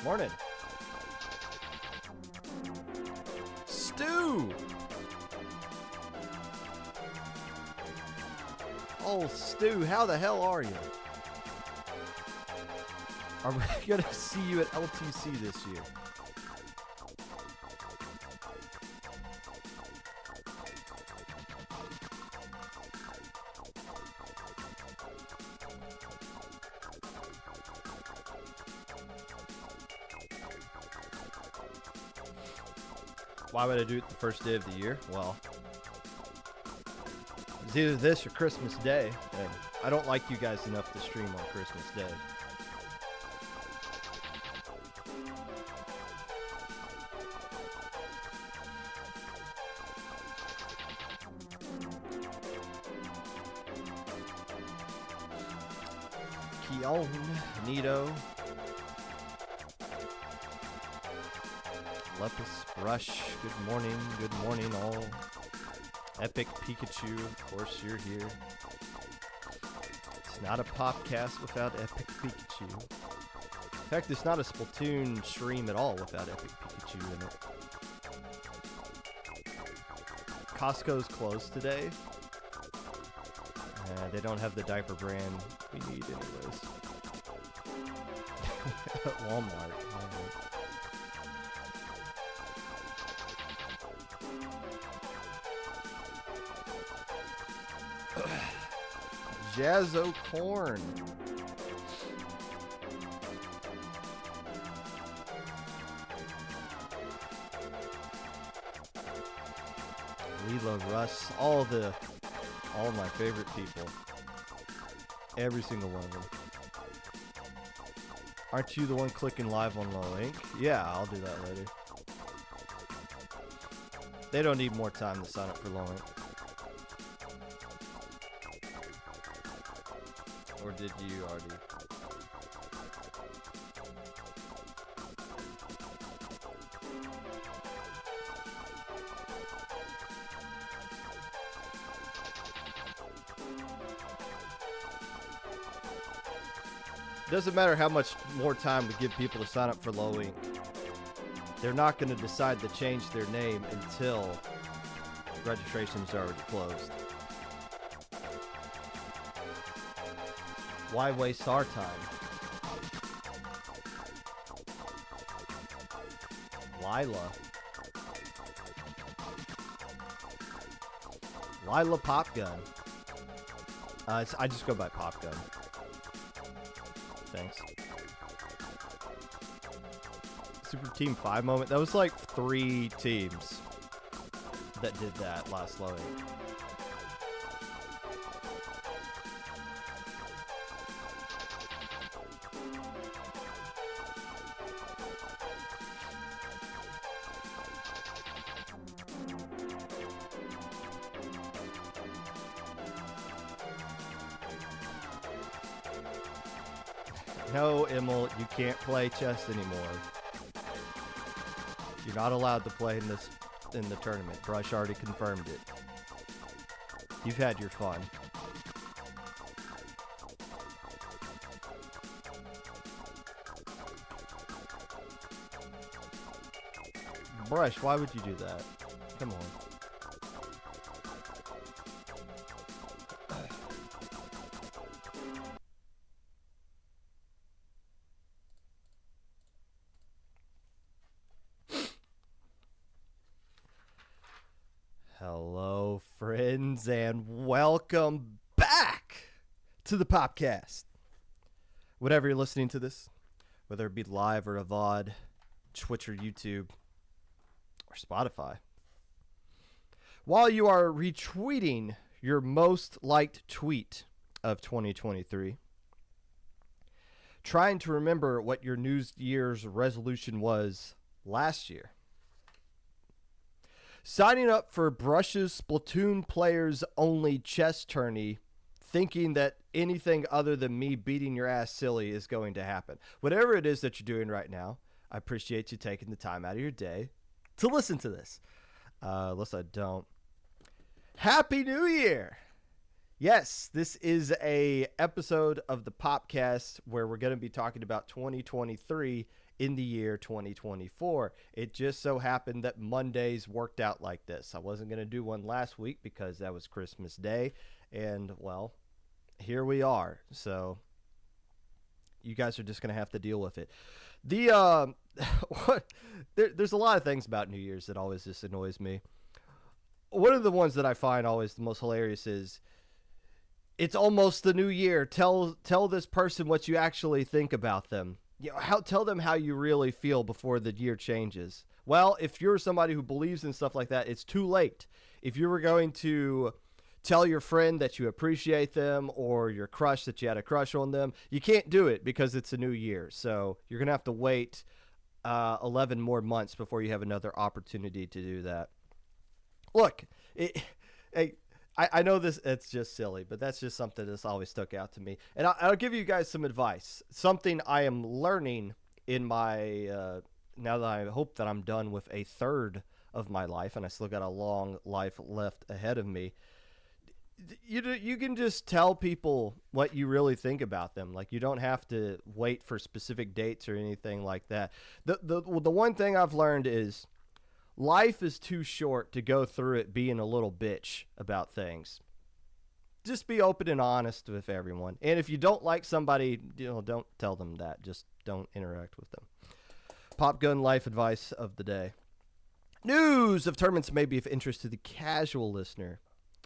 Morning. Stu! Oh, Stu, how the hell are you? Are we going to see you at LTC this year? Why would I do it the first day of the year? Well, it's either this or Christmas Day, and I don't like you guys enough to stream on Christmas Day. Keon, Nito, Lepus, Brush, good morning all. Epic Pikachu, of course you're here. It's not a Popcast without Epic Pikachu. In fact, it's not a Splatoon stream at all without Epic Pikachu in it. Costco's closed today. They don't have the diaper brand we need anyways. Walmart. Jazzo Corn. Leela Russ, all my favorite people. Every single one of them. Aren't you the one clicking live on the link? Yeah, I'll do that later. They don't need more time to sign up for Low Link. Or did you already? Doesn't matter how much more time we give people to sign up for Low Link. They're not going to decide to change their name until registration's already closed. Why waste our time? Lila Popgun. I just go by Popgun. Thanks. Super Team 5 moment. That was like 3 teams that did that last Low Link. No, Immel, you can't play chess anymore. You're not allowed to play in the tournament. Brush already confirmed it. You've had your fun. Brush, why would you do that? Come on. Hello, friends, and welcome back to the Popcast. Whatever you're listening to this, whether it be live or a VOD, Twitch or YouTube, or Spotify. While you are retweeting your most liked tweet of 2023, trying to remember what your New Year's resolution was last year, signing up for Brush's Splatoon Players Only chess tourney, thinking that anything other than me beating your ass silly is going to happen. Whatever it is that you're doing right now, I appreciate you taking the time out of your day to listen to this. Unless I don't. Happy New Year! Yes, this is a episode of the Popcast where we're going to be talking about 2023 in the year 2024. It just so happened that Mondays worked out like this. I wasn't going to do one last week because that was Christmas Day, and well, here we are. So you guys are just going to have to deal with it. The what, there's a lot of things about New Year's that always just annoys me. One of the ones that I find always the most hilarious is it's almost the new year. Tell this person what you actually think about them. Tell them how you really feel before the year changes. Well, if you're somebody who believes in stuff like that, it's too late. If you were going to tell your friend that you appreciate them or your crush that you had a crush on them, you can't do it because it's a new year. So you're going to have to wait 11 more months before you have another opportunity to do that. Look, I know this, it's just silly, but that's just something that's always stuck out to me. And I'll give you guys some advice. Something I am learning in my, now that I hope that I'm done with a third of my life, and I still got a long life left ahead of me. You can just tell people what you really think about them. Like, you don't have to wait for specific dates or anything like that. The one thing I've learned is life is too short to go through it being a little bitch about things. Just be open and honest with everyone. And if you don't like somebody, don't tell them that. Just don't interact with them. Pop gun life advice of the day. News of tournaments may be of interest to the casual listener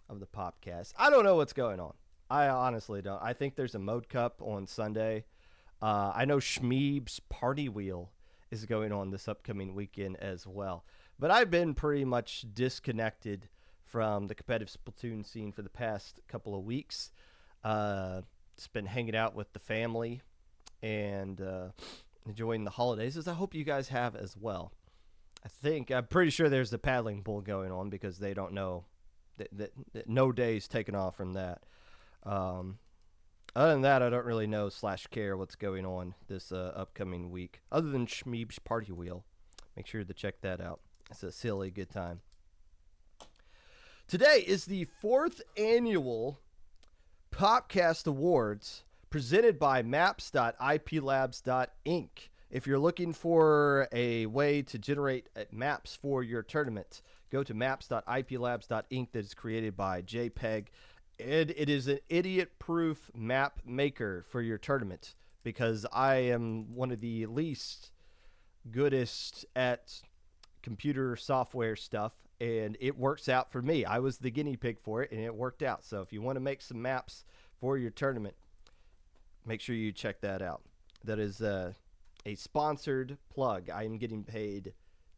of the Popcast. I don't know what's going on. I honestly don't. I think there's a Mode Cup on Sunday. I know Schmeeb's Party Wheel is going on this upcoming weekend as well. But I've been pretty much disconnected from the competitive Splatoon scene for the past couple of weeks. Just been hanging out with the family and enjoying the holidays, as I hope you guys have as well. I'm pretty sure there's a paddling pool going on because they don't know that no day's taken off from that. Other than that, I don't really know / care what's going on this upcoming week, other than Schmeeb's Party Wheel. Make sure to check that out. It's a silly good time. Today is the 4th annual Popcast Awards presented by maps.iplabs.inc. If you're looking for a way to generate maps for your tournament, go to maps.iplabs.inc that is created by JPEG. And it is an idiot-proof map maker for your tournament because I am one of the least goodest at computer software stuff, and it works out for me. I was the guinea pig for it, and it worked out. So if you want to make some maps for your tournament, make sure you check that out. That is a sponsored plug. I am getting paid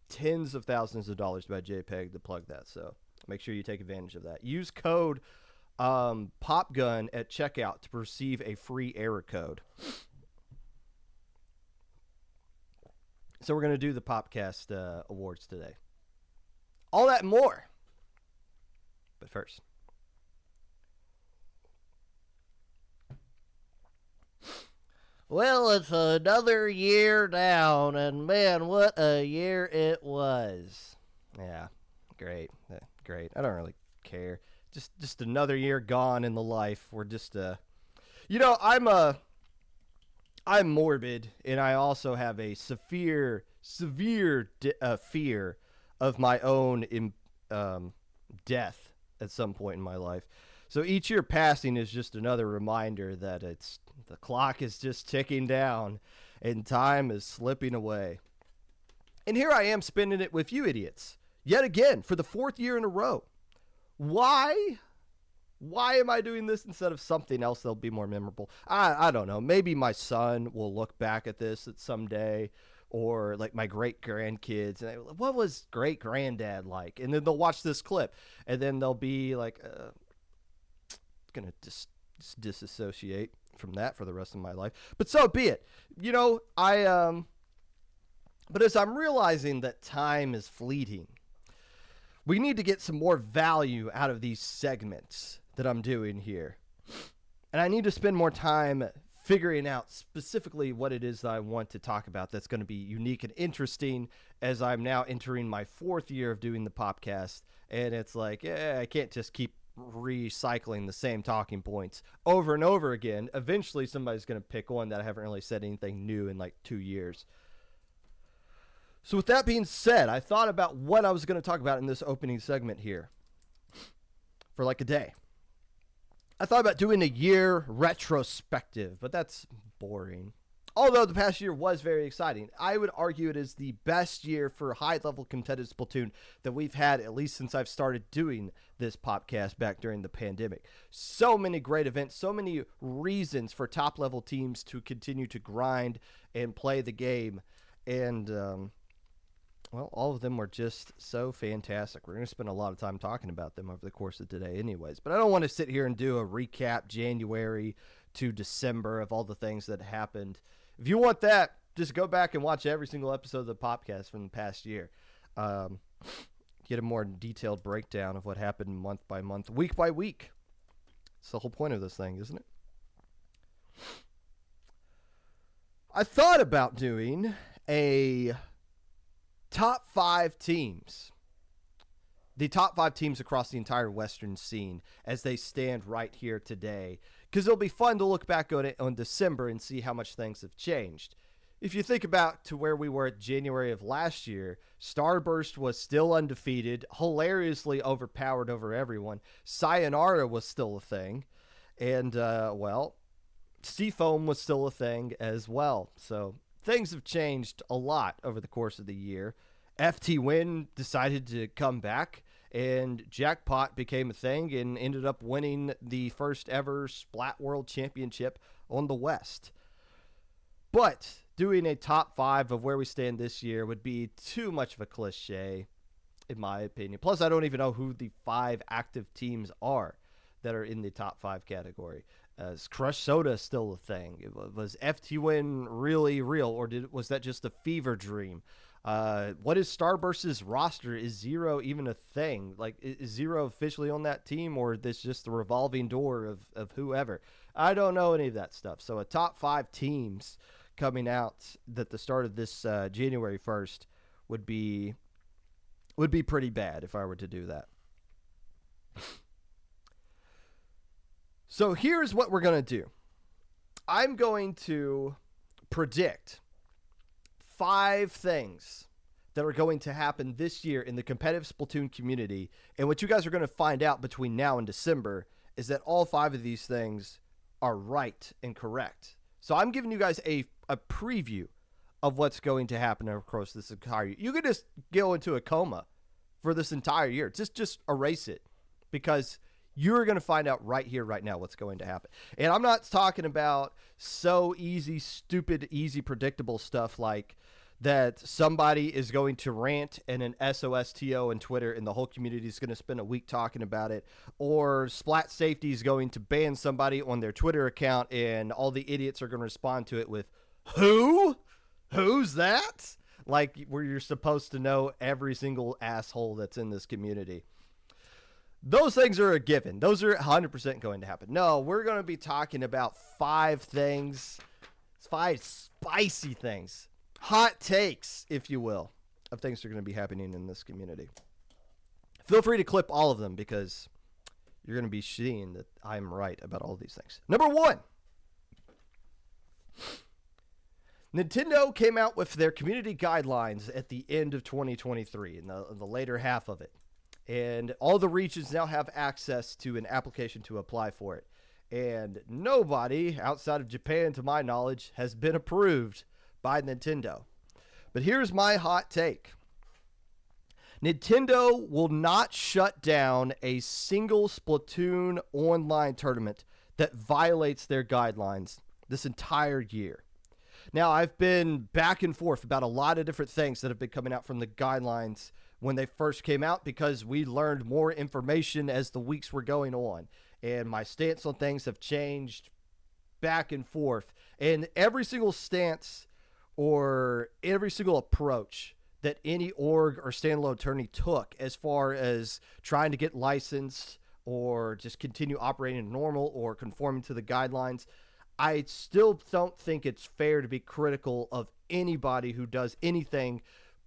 tens of thousands of dollars by JPEG to plug that, so make sure you take advantage of that. Use code POPGUN at checkout to receive a free error code. So we're going to do the Popcast Awards today. All that and more. But first. Well, it's another year down, and man, what a year it was. Yeah, great. Great. I don't really care. Just another year gone in the life. We're just, I'm morbid, and I also have a severe fear of my own death at some point in my life. So each year passing is just another reminder that the clock is just ticking down, and time is slipping away. And here I am spending it with you idiots, yet again, for the 4th year in a row. Why? Why am I doing this instead of something else that'll be more memorable? I don't know. Maybe my son will look back at this at some day, or like my great grandkids, and what was great granddad like? And then they'll watch this clip, and then they'll be like, gonna just disassociate from that for the rest of my life. But so be it. But as I'm realizing that time is fleeting, we need to get some more value out of these segments that I'm doing here. And I need to spend more time figuring out specifically what it is that I want to talk about that's going to be unique and interesting, as I'm now entering my 4th year of doing the Popcast. And it's like, I can't just keep recycling the same talking points over and over again. Eventually, somebody's going to pick one that I haven't really said anything new in like 2 years. So with that being said, I thought about what I was going to talk about in this opening segment here for like a day. I thought about doing a year retrospective, but that's boring. Although the past year was very exciting. I would argue it is the best year for high-level competitive Splatoon that we've had, at least since I've started doing this podcast back during the pandemic. So many great events, so many reasons for top-level teams to continue to grind and play the game. And, well, all of them were just so fantastic. We're going to spend a lot of time talking about them over the course of today anyways. But I don't want to sit here and do a recap January to December of all the things that happened. If you want that, just go back and watch every single episode of the Popcast from the past year. Get a more detailed breakdown of what happened month by month, week by week. It's the whole point of this thing, isn't it? I thought about doing a top 5 teams. The top 5 teams across the entire Western scene as they stand right here today. Because it'll be fun to look back on it on December and see how much things have changed. If you think about to where we were at January of last year, Starburst was still undefeated, hilariously overpowered over everyone. Sayonara was still a thing. And, well, Seafoam was still a thing as well. So things have changed a lot over the course of the year. FT Win decided to come back, and Jackpot became a thing and ended up winning the first ever Splat World Championship on the West. But doing a top 5 of where we stand this year would be too much of a cliche, in my opinion. Plus, I don't even know who the 5 active teams are that are in the top 5 category. Is Crush Soda still a thing? Was FT Win really real, or was that just a fever dream? What is Starburst's roster? Is Zero even a thing? Like, is Zero officially on that team, or is this just the revolving door of whoever? I don't know any of that stuff. So a top 5 teams coming out at the start of this January 1st would be pretty bad if I were to do that. So here's what we're going to do. I'm going to predict 5 things that are going to happen this year in the competitive Splatoon community. And what you guys are going to find out between now and December is that all 5 of these things are right and correct. So I'm giving you guys a preview of what's going to happen across this entire year. You could just go into a coma for this entire year. Just erase it, because you're going to find out right here, right now, what's going to happen. And I'm not talking about so easy, stupid, easy, predictable stuff like that somebody is going to rant in an SOSTO on Twitter and the whole community is going to spend a week talking about it, or Splat Safety is going to ban somebody on their Twitter account and all the idiots are going to respond to it with, who? Who's that? Like, where you're supposed to know every single asshole that's in this community. Those things are a given. Those are 100% going to happen. No, we're going to be talking about 5 things, 5 spicy things, hot takes, if you will, of things that are going to be happening in this community. Feel free to clip all of them, because you're going to be seeing that I'm right about all these things. Number 1. Nintendo came out with their community guidelines at the end of 2023, in the later half of it. And all the regions now have access to an application to apply for it. And nobody outside of Japan, to my knowledge, has been approved by Nintendo. But here's my hot take. Nintendo will not shut down a single Splatoon online tournament that violates their guidelines this entire year. Now, I've been back and forth about a lot of different things that have been coming out from the guidelines when they first came out, because we learned more information as the weeks were going on. And my stance on things have changed back and forth. And every single stance or every single approach that any org or standalone attorney took as far as trying to get licensed or just continue operating normal or conforming to the guidelines, I still don't think it's fair to be critical of anybody who does anything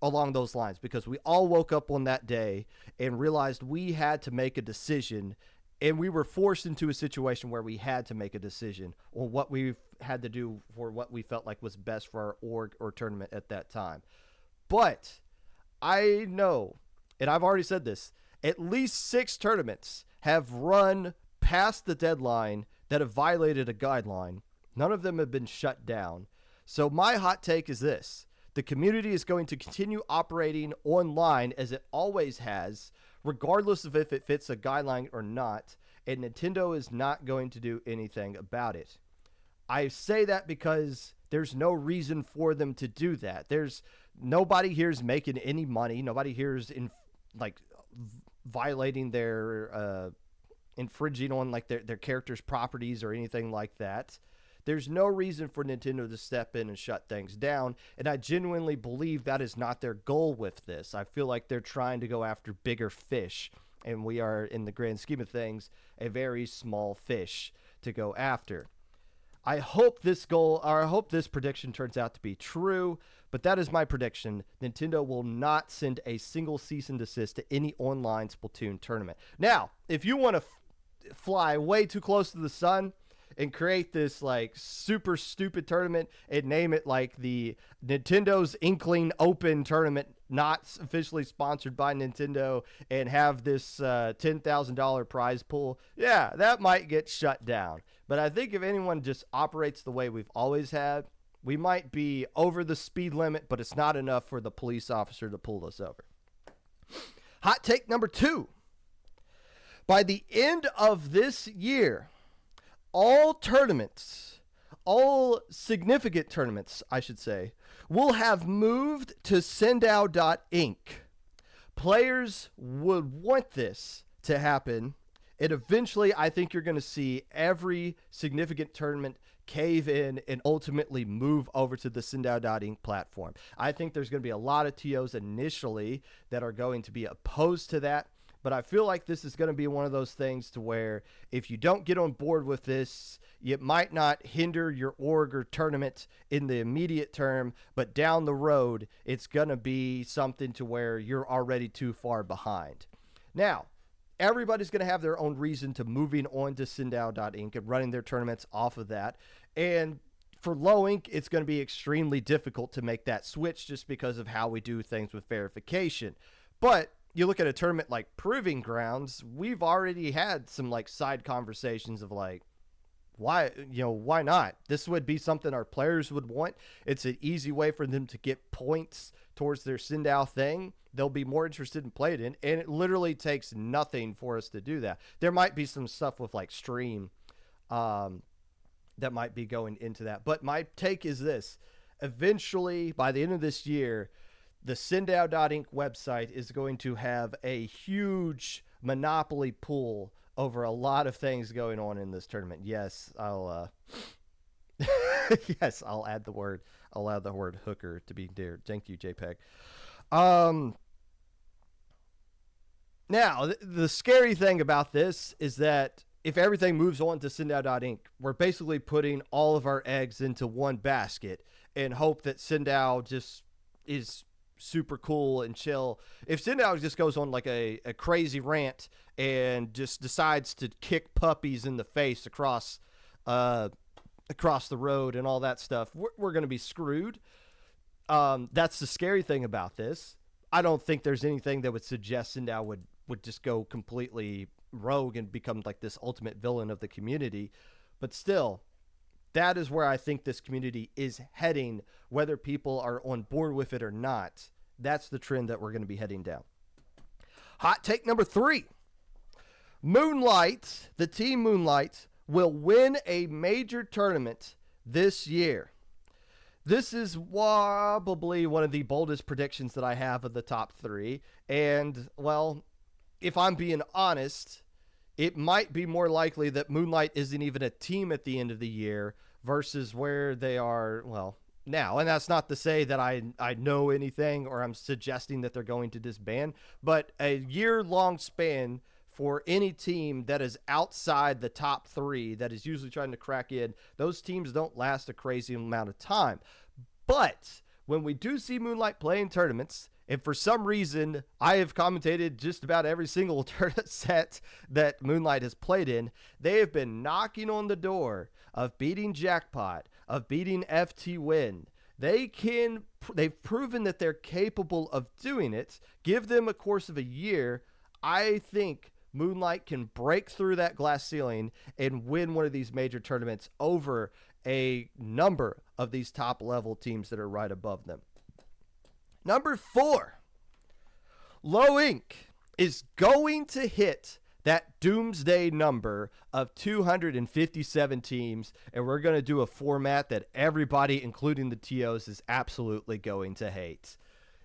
along those lines, because we all woke up on that day and realized we had to make a decision And we were forced into a situation where we had to make a decision on what we had to do for what we felt like was best for our org or tournament at that time. But I know, and I've already said this, at least 6 tournaments have run past the deadline that have violated a guideline. None of them have been shut down. So my hot take is this. The community is going to continue operating online as it always has, regardless of if it fits a guideline or not, and Nintendo is not going to do anything about it. I say that because there's no reason for them to do that. There's nobody here is making any money. Nobody here is violating their infringing on like their characters' properties or anything like that. There's no reason for Nintendo to step in and shut things down, and I genuinely believe that is not their goal with this. I feel like they're trying to go after bigger fish, and we are, in the grand scheme of things, a very small fish to go after. I hope this prediction turns out to be true, but that is my prediction. Nintendo will not send a single cease and desist to any online Splatoon tournament. Now, if you want to fly way too close to the sun and create this like super stupid tournament and name it like the Nintendo's Inkling Open tournament, not officially sponsored by Nintendo, and have this $10,000 prize pool, yeah, that might get shut down. But I think if anyone just operates the way we've always had, we might be over the speed limit, but it's not enough for the police officer to pull us over. Hot take number 2. By the end of this year, all significant tournaments, I should say, will have moved to Sendao.inc. Players would want this to happen, and eventually I think you're going to see every significant tournament cave in and ultimately move over to the Sendao.inc platform. I think there's going to be a lot of TOs initially that are going to be opposed to that. But I feel like this is going to be one of those things to where if you don't get on board with this, it might not hinder your org or tournament in the immediate term, but down the road, it's going to be something to where you're already too far behind. Now, everybody's going to have their own reason to moving on to Sendao.inc and running their tournaments off of that. And for Low Inc, it's going to be extremely difficult to make that switch just because of how we do things with verification. But you look at a tournament like Proving Grounds, we've already had some like side conversations of like, why not? This would be something our players would want. It's an easy way for them to get points towards their Sendao thing. They'll be more interested in playing it, and it literally takes nothing for us to do that. There might be some stuff with like stream that might be going into that. But my take is this. Eventually, by the end of this year, the Sendao.inc website is going to have a huge monopoly pool over a lot of things going on in this tournament. Yes, I'll I'll add the word hooker to be there. Thank you, JPEG. Now, the scary thing about this is that if everything moves on to Sendao.inc, we're basically putting all of our eggs into one basket and hope that Sendao just is super cool and chill. If Sendao just goes on like a crazy rant and just decides to kick puppies in the face across the road and all that stuff, we're going to be screwed. That's the scary thing about this. I don't think there's anything that would suggest Sendao would just go completely rogue and become like this ultimate villain of the community. But still, that is where I think this community is heading, whether people are on board with it or not. That's the trend that we're going to be heading down. Hot take number 3. Moonlight, the team Moonlight, will win a major tournament this year. This is probably one of the boldest predictions that I have of the top 3. And, well, if I'm being honest, it might be more likely that Moonlight isn't even a team at the end of the year versus where they are, well, now. And that's not to say that I know anything or I'm suggesting that they're going to disband, but a year-long span for any team that is outside the top 3 that is usually trying to crack in, those teams don't last a crazy amount of time. But when we do see Moonlight play in tournaments And for some reason, I have commentated just about every single tournament set that Moonlight has played in. They have been knocking on the door of beating Jackpot, of beating FT Win. They've proven that they're capable of doing it. Give them a course of a year. I think Moonlight can break through that glass ceiling and win one of these major tournaments over a number of these top level teams that are right above them. Number 4, Low Inc. is going to hit that doomsday number of 257 teams, and we're going to do a format that everybody, including the TOs, is absolutely going to hate.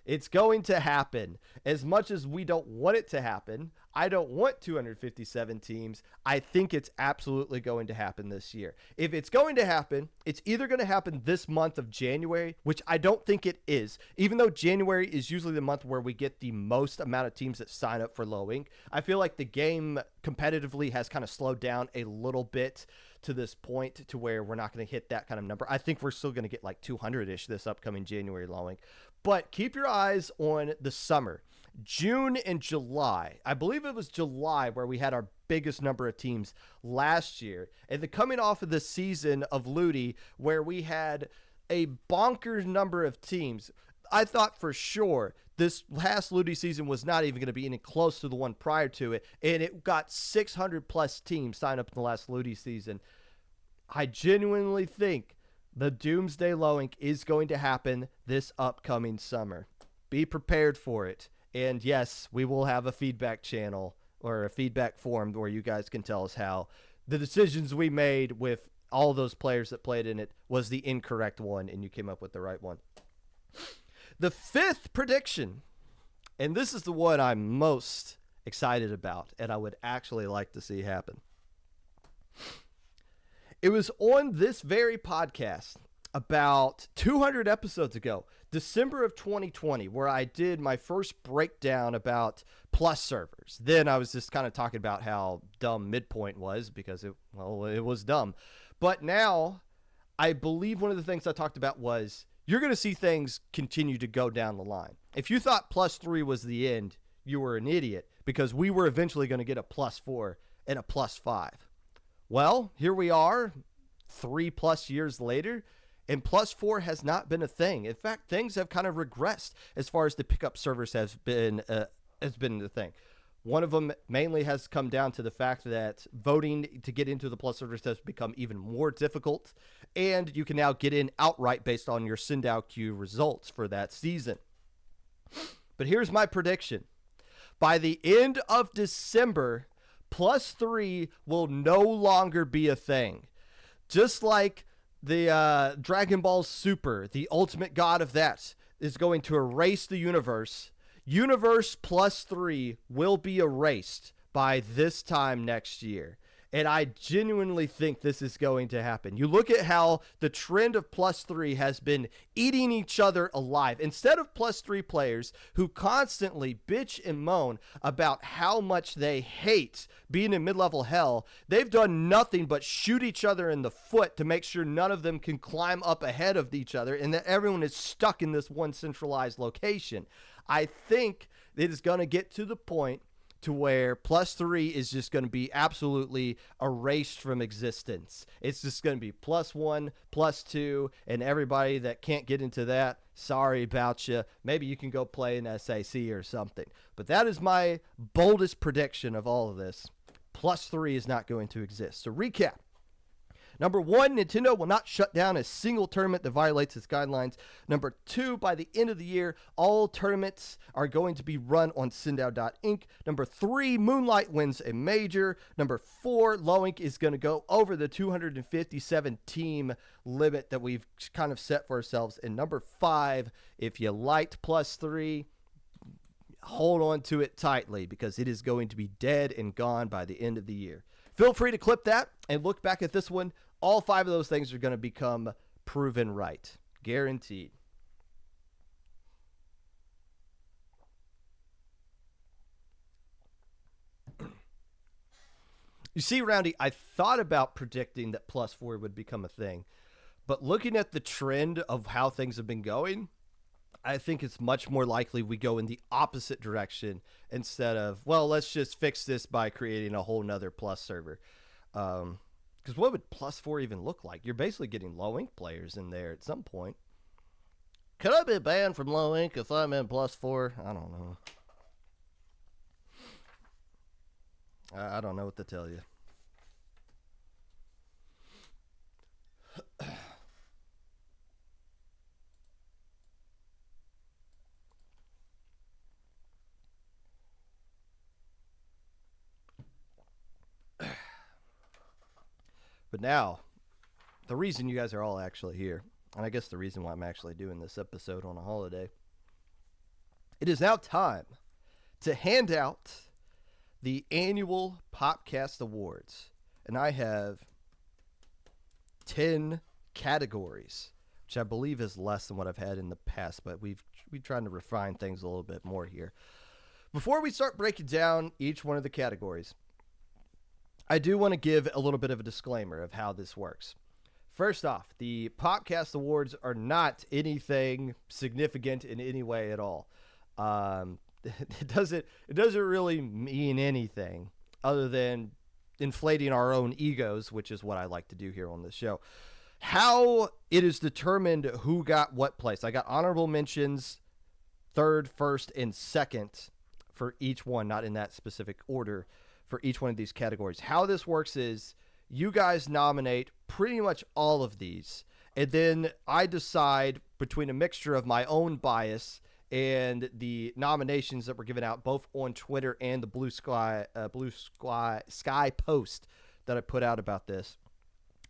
It's going to happen. As much as we don't want it to happen, I don't want 257 teams. I think it's absolutely going to happen this year. If it's going to happen, it's either going to happen this month of January, which I don't think it is, even though January is usually the month where we get the most amount of teams that sign up for Low Inc. I feel like the game competitively has kind of slowed down a little bit to this point to where we're not going to hit that kind of number. I think we're still going to get like 200-ish this upcoming January Low Inc. But keep your eyes on the summer. June and July. I believe it was July where we had our biggest number of teams last year. And the coming off of the season of Ludi where we had a bonkers number of teams, I thought for sure this last Ludi season was not even going to be any close to the one prior to it. And it got 600 plus teams signed up in the last Ludi season. I genuinely think the Doomsday Low Inc. is going to happen this upcoming summer. Be prepared for it. And yes, we will have a feedback channel or a feedback form where you guys can tell us how the decisions we made with all those players that played in it was the incorrect one and you came up with the right one. The 5th prediction, and this is the one I'm most excited about and I would actually like to see happen. It was on this very podcast about 200 episodes ago, December of 2020, where I did my first breakdown about plus servers. Then I was just kind of talking about how dumb Midpoint was because it was dumb. But now I believe one of the things I talked about was you're going to see things continue to go down the line. If you thought +3 was the end, you were an idiot because we were eventually going to get a +4 and a +5. Well, here we are 3+ years later. And +4 has not been a thing. In fact, things have kind of regressed as far as the pickup servers has been the thing. One of them mainly has come down to the fact that voting to get into the plus servers has become even more difficult, and you can now get in outright based on your Sindao queue results for that season. But here's my prediction. By the end of December, +3 will no longer be a thing. Just like the Dragon Ball Super, the ultimate god of that, is going to erase the universe. Universe +3 will be erased by this time next year. And I genuinely think this is going to happen. You look at how the trend of +3 has been eating each other alive. Instead of +3 players who constantly bitch and moan about how much they hate being in mid-level hell, they've done nothing but shoot each other in the foot to make sure none of them can climb up ahead of each other and that everyone is stuck in this one centralized location. I think it is going to get to the point to where +3 is just going to be absolutely erased from existence. It's just going to be +1, +2, and everybody that can't get into that, sorry about you. Maybe you can go play an SAC or something. But that is my boldest prediction of all of this. +3 is not going to exist. So recap. Number 1, Nintendo will not shut down a single tournament that violates its guidelines. Number 2, by the end of the year, all tournaments are going to be run on Sindao.Inc. Number 3, Moonlight wins a major. Number 4, Low Inc. is going to go over the 257 team limit that we've kind of set for ourselves. And number 5, if you liked +3, hold on to it tightly because it is going to be dead and gone by the end of the year. Feel free to clip that and look back at this one. All 5 of those things are going to become proven right. Guaranteed. You see, Roundy, I thought about predicting that +4 would become a thing. But looking at the trend of how things have been going, I think it's much more likely we go in the opposite direction instead of, well, let's just fix this by creating a whole nother plus server. Because what would plus 4 even look like? You're basically getting low ink players in there at some point. Could I be banned from low ink if I'm in plus 4? I don't know. I don't know what to tell you. But now, the reason you guys are all actually here, and I guess the reason why I'm actually doing this episode on a holiday, it is now time to hand out the annual Popcast Awards. And I have 10 categories, which I believe is less than what I've had in the past, but we're trying to refine things a little bit more here. Before we start breaking down each one of the categories, I do want to give a little bit of a disclaimer of how this works. First off, the Popcast Awards are not anything significant in any way at all. It doesn't really mean anything other than inflating our own egos, which is what I like to do here on this show. How it is determined who got what place. I got honorable mentions, third, first, and second for each one, not in that specific order for each one of these categories. How this works is you guys nominate pretty much all of these, and then I decide between a mixture of my own bias and the nominations that were given out both on Twitter and the Blue Sky post that I put out about this.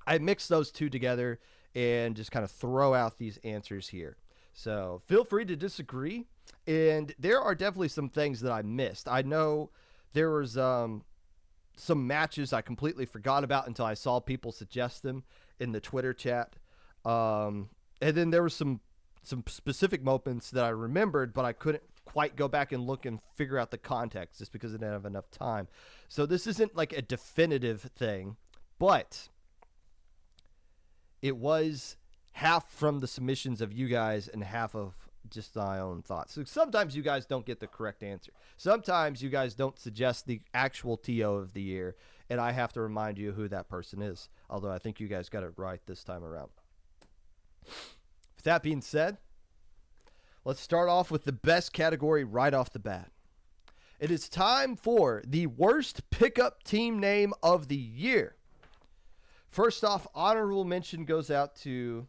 I mix those two together and just kind of throw out these answers here. So feel free to disagree. And there are definitely some things that I missed. I know there was some matches I completely forgot about until I saw people suggest them in the Twitter chat. And then there were some specific moments that I remembered, but I couldn't quite go back and look and figure out the context just because I didn't have enough time. So this isn't like a definitive thing, but it was half from the submissions of you guys and half of just my own thoughts. So sometimes you guys don't get the correct answer. Sometimes you guys don't suggest the actual TO of the year, and I have to remind you who that person is, although I think you guys got it right this time around. With that being said, let's start off with the best category right off the bat. It is time for the worst pickup team name of the year. First off, honorable mention goes out to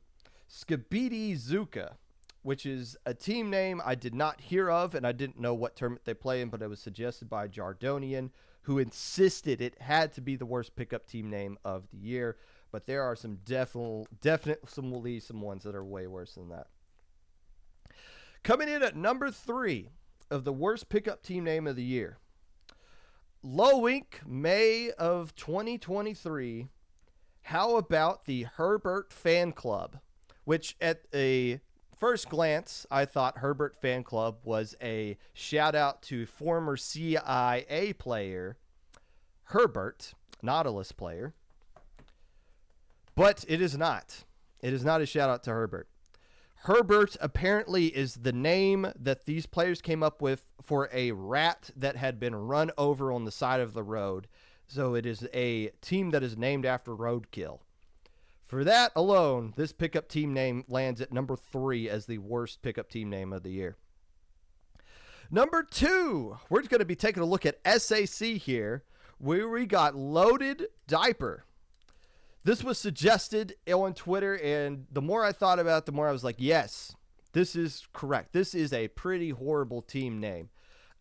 Skibidi Zuka, which is a team name I did not hear of, and I didn't know what tournament they play in, but it was suggested by Jardonian, who insisted it had to be the worst pickup team name of the year. But there are some definitely some ones that are way worse than that. Coming in at number 3 of the worst pickup team name of the year, Low Ink, May of 2023. How about the Herbert Fan Club, which at a first glance, I thought Herbert Fan Club was a shout out to former CIA player Herbert, Nautilus player. But it is not. It is not a shout out to Herbert. Herbert apparently is the name that these players came up with for a rat that had been run over on the side of the road. So it is a team that is named after roadkill. For that alone, this pickup team name lands at number 3 as the worst pickup team name of the year. Number 2, we're going to be taking a look at SAC here, where we got Loaded Diaper. This was suggested on Twitter, and the more I thought about it, the more I was like, yes, this is correct. This is a pretty horrible team name.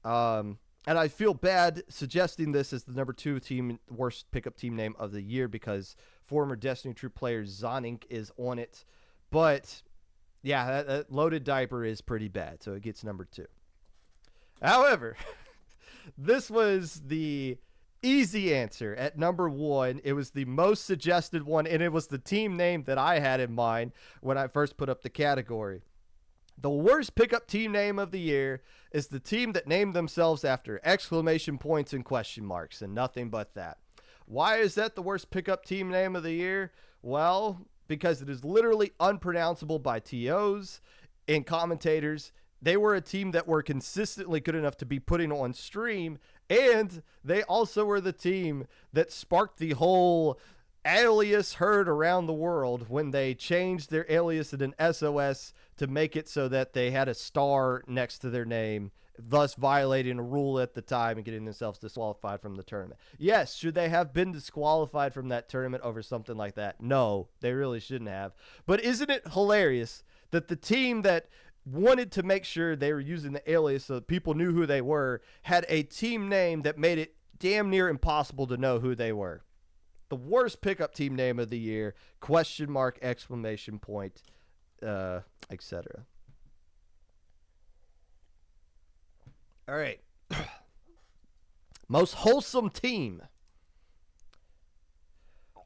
And I feel bad suggesting this as the number 2 team worst pickup team name of the year because former Destiny 2 player Zonink is on it. But, yeah, that Loaded Diaper is pretty bad, so it gets number 2. However, this was the easy answer at number 1. It was the most suggested one, and it was the team name that I had in mind when I first put up the category. The worst pickup team name of the year is the team that named themselves after exclamation points and question marks and nothing but that. Why is that the worst pickup team name of the year? Well, because it is literally unpronounceable by TOs. and commentators. They were a team that were consistently good enough to be putting on stream, and they also were the team that sparked the whole alias heard around the world when they changed their alias in an SOS to make it so that they had a star next to their name, thus violating a rule at the time and getting themselves disqualified from the tournament. Yes, should they have been disqualified from that tournament over something like that? No, they really shouldn't have. But isn't it hilarious that the team that wanted to make sure they were using the alias so that people knew who they were had a team name that made it damn near impossible to know who they were? The worst pickup team name of the year, question mark, exclamation point, etc. All right. Most wholesome team.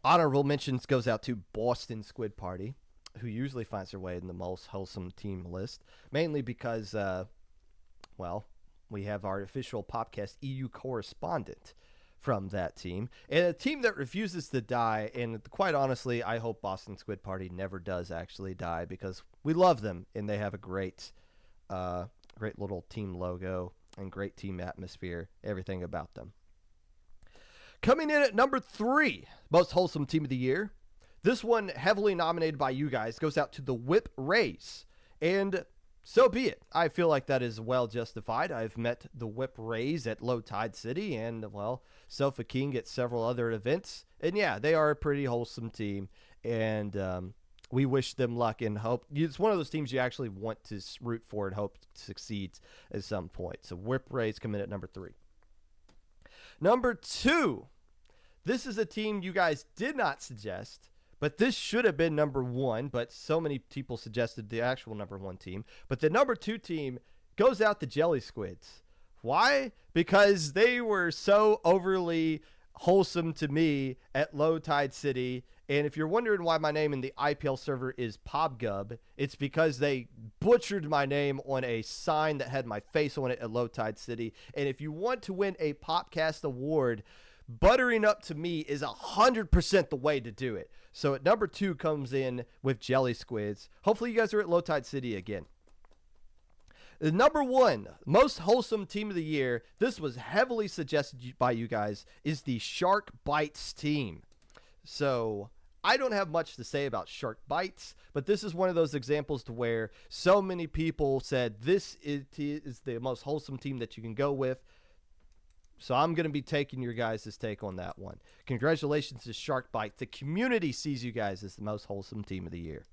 Honorable mentions goes out to Boston Squid Party, who usually finds their way in the most wholesome team list, mainly because, we have our official Popcast EU correspondent from that team, and a team that refuses to die. And quite honestly, I hope Boston Squid Party never does actually die, because we love them and they have a great little team logo and great team atmosphere, everything about them. Coming in at number 3, most wholesome team of the year. This one, heavily nominated by you guys, goes out to the Whip Rays, and so be it. I feel like that is well justified. I've met the Whip Rays at Low Tide City and, Sofa King at several other events. And yeah, they are a pretty wholesome team. And we wish them luck and hope. It's one of those teams you actually want to root for and hope succeeds at some point. So Whip Rays come in at number 3. Number 2. This is a team you guys did not suggest, but this should have been number 1, but so many people suggested the actual number 1 team. But the number 2 team goes out to Jelly Squids. Why? Because they were so overly wholesome to me at Low Tide City. And if you're wondering why my name in the IPL server is Pobgub, it's because they butchered my name on a sign that had my face on it at Low Tide City. And if you want to win a Popcast award, buttering up to me is 100% the way to do it. So at number 2 comes in with Jelly Squids. Hopefully you guys are at Low Tide City again. The number 1 most wholesome team of the year, this was heavily suggested by you guys, is the Shark Bites team. So I don't have much to say about Shark Bites, but this is one of those examples to where so many people said this is the most wholesome team that you can go with. So I'm going to be taking your guys' take on that one. Congratulations to Shark Bite. The community sees you guys as the most wholesome team of the year.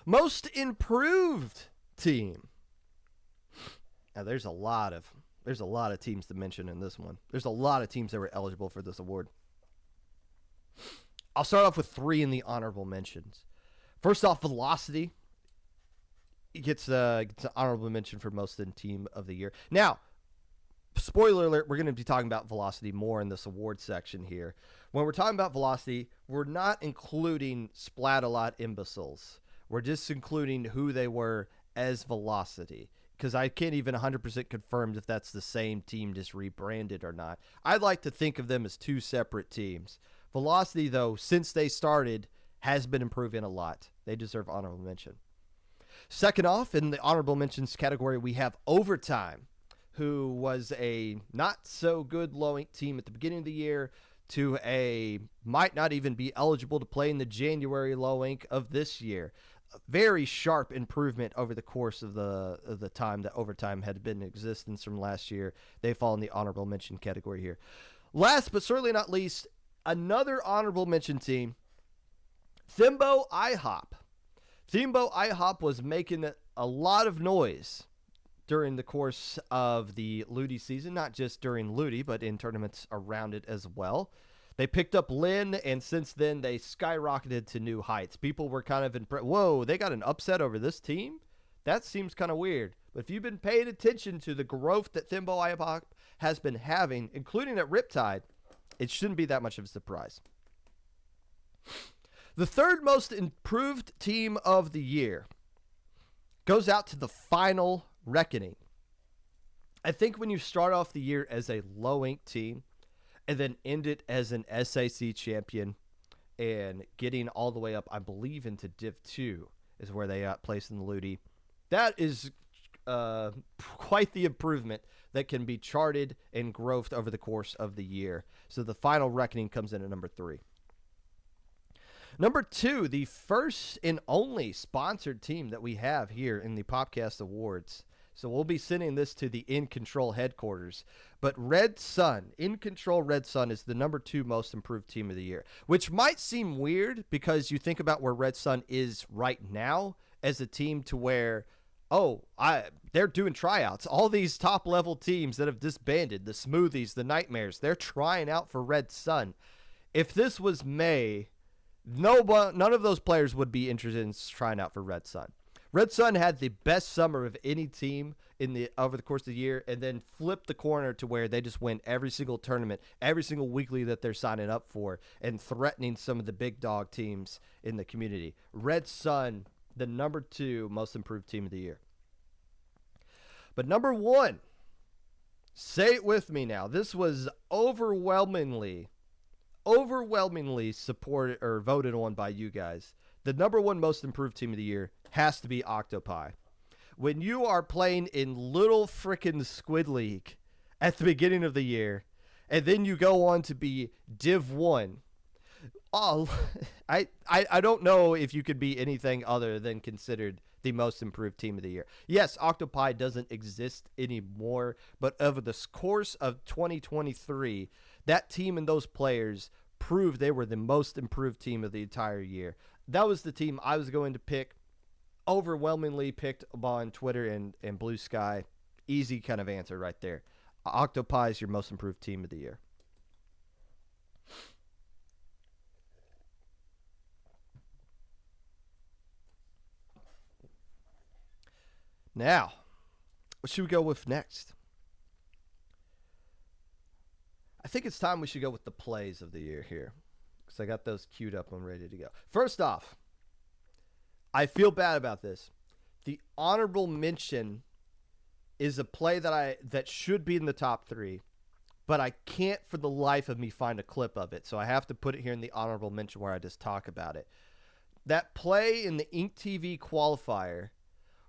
Most improved team. Now there's a lot of teams to mention in this one. There's a lot of teams that were eligible for this award. I'll start off with 3 in the honorable mentions. First off, Velocity gets an honorable mention for most in team of the year. Now, spoiler alert, we're going to be talking about Velocity more in this award section here. When we're talking about Velocity, we're not including Splat-A-Lot imbeciles. We're just including who they were as Velocity, because I can't even 100% confirm if that's the same team just rebranded or not. I'd like to think of them as 2 separate teams. Velocity, though, since they started, has been improving a lot. They deserve honorable mention. Second off, in the honorable mentions category, we have Overtime, who was a not-so-good low-ink team at the beginning of the year to a might not even be eligible to play in the January low-ink of this year. A very sharp improvement over the course of the time that Overtime had been in existence from last year. They fall in the honorable mention category here. Last but certainly not least, another honorable mention team, Thimbo IHOP. Thimbo IHOP was making a lot of noise during the course of the Ludi season, not just during Ludi, but in tournaments around it as well. They picked up Lynn, and since then they skyrocketed to new heights. People were kind of impressed. Whoa, they got an upset over this team? That seems kind of weird. But if you've been paying attention to the growth that Thimbo IHOP has been having, including at Riptide, it shouldn't be that much of a surprise. The third most improved team of the year goes out to the Final Reckoning. I think when you start off the year as a low-ink team and then end it as an SAC champion and getting all the way up, I believe, into Div 2 is where they got placed in the Ludi. That is quite the improvement that can be charted and growth over the course of the year. So the final reckoning comes in at number 3. Number 2, the first and only sponsored team that we have here in the Popcast Awards. So we'll be sending this to the In Control headquarters. But Red Sun, In Control Red Sun, is the number 2 most improved team of the year, which might seem weird because you think about where Red Sun is right now as a team to where, they're doing tryouts. All these top-level teams that have disbanded, the Smoothies, the Nightmares, they're trying out for Red Sun. If this was May, none of those players would be interested in trying out for Red Sun. Red Sun had the best summer of any team over the course of the year, and then flipped the corner to where they just win every single tournament, every single weekly that they're signing up for, and threatening some of the big dog teams in the community. Red Sun, the number 2 most improved team of the year. But number 1, say it with me now. This was overwhelmingly supported or voted on by you guys. The number 1 most improved team of the year has to be Octopi. When you are playing in little frickin' Squid League at the beginning of the year, and then you go on to be Div 1, I don't know if you could be anything other than considered the most improved team of the year. Yes, Octopi doesn't exist anymore, but over the course of 2023, that team and those players proved they were the most improved team of the entire year. That was the team I was going to pick, overwhelmingly picked on Twitter and Blue Sky. Easy kind of answer right there. Octopi is your most improved team of the year. Now, what should we go with next? I think it's time we should go with the plays of the year here, because I got those queued up and ready to go. First off, I feel bad about this. The honorable mention is a play that should be in the top 3, but I can't for the life of me find a clip of it, so I have to put it here in the honorable mention where I just talk about it. That play in the Ink TV qualifier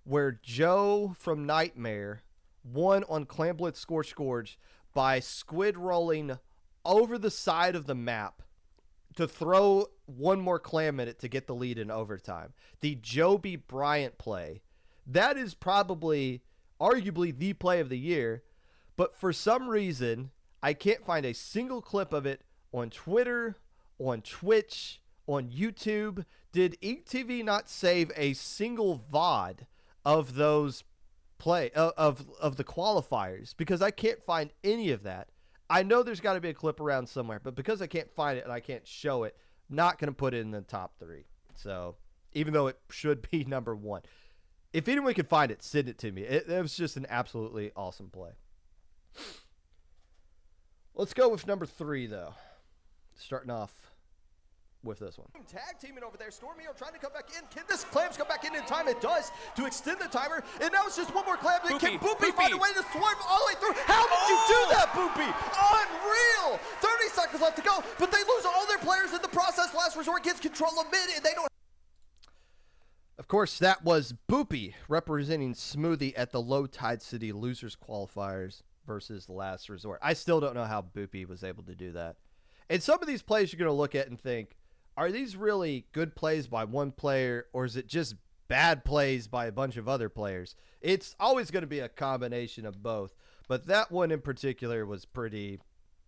where Joe from Nightmare won on Clan Blitz Scorch by squid rolling over the side of the map to throw one more clam in it to get the lead in overtime. The Joby Bryant play. That is probably, arguably, the play of the year, but for some reason, I can't find a single clip of it on Twitter, on Twitch, on YouTube. Did Ink TV not save a single VOD of those of the qualifiers? Because I can't find any of that. I know there's got to be a clip around somewhere, but because I can't find it and I can't show it, not going to put it in the top 3. So even though it should be number 1, if anyone can find it, send it to me. It was just an absolutely awesome play. Let's go with number 3 though. Starting off with this one. Tag teaming over there. Stormio trying to come back in. Can this clams come back in time? It does, to extend the timer. And now it's just one more clam. Can Boopy find a way to swerve all the way through? How did you do that, Boopy? Unreal! 30 seconds left to go, but they lose all their players in the process. Last Resort gets control of mid, and they don't. Of course, that was Boopy representing Smoothie at the Low Tide City Losers Qualifiers versus Last Resort. I still don't know how Boopy was able to do that. And some of these plays you're going to look at and think, are these really good plays by one player, or is it just bad plays by a bunch of other players? It's always going to be a combination of both. But that one in particular was pretty,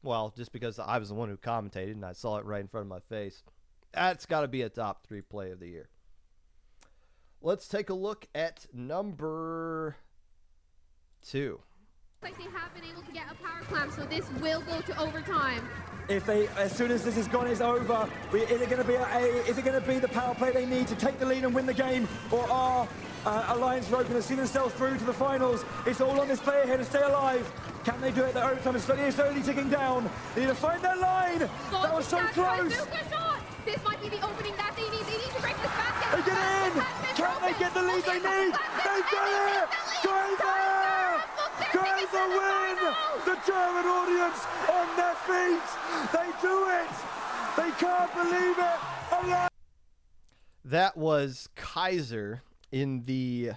well, just because I was the one who commentated and I saw it right in front of my face. That's got to be a top 3 play of the year. Let's take a look at number 2. Like they have been able to get a power clam, so this will go to overtime. As soon as this is gone, it's over. Is it going to be the power play they need to take the lead and win the game, or are Alliance Rogue going to see themselves through to the finals? It's all on this player here to stay alive. Can they do it? The overtime is slowly ticking down. They need to find their line. That was so close. This might be the opening that they need. They need to break this basket. They get in. Can they get the lead they need? They got it. Crazy! There's a win! The German audience on their feet! They do it! They can't believe it! That was Kaiser in the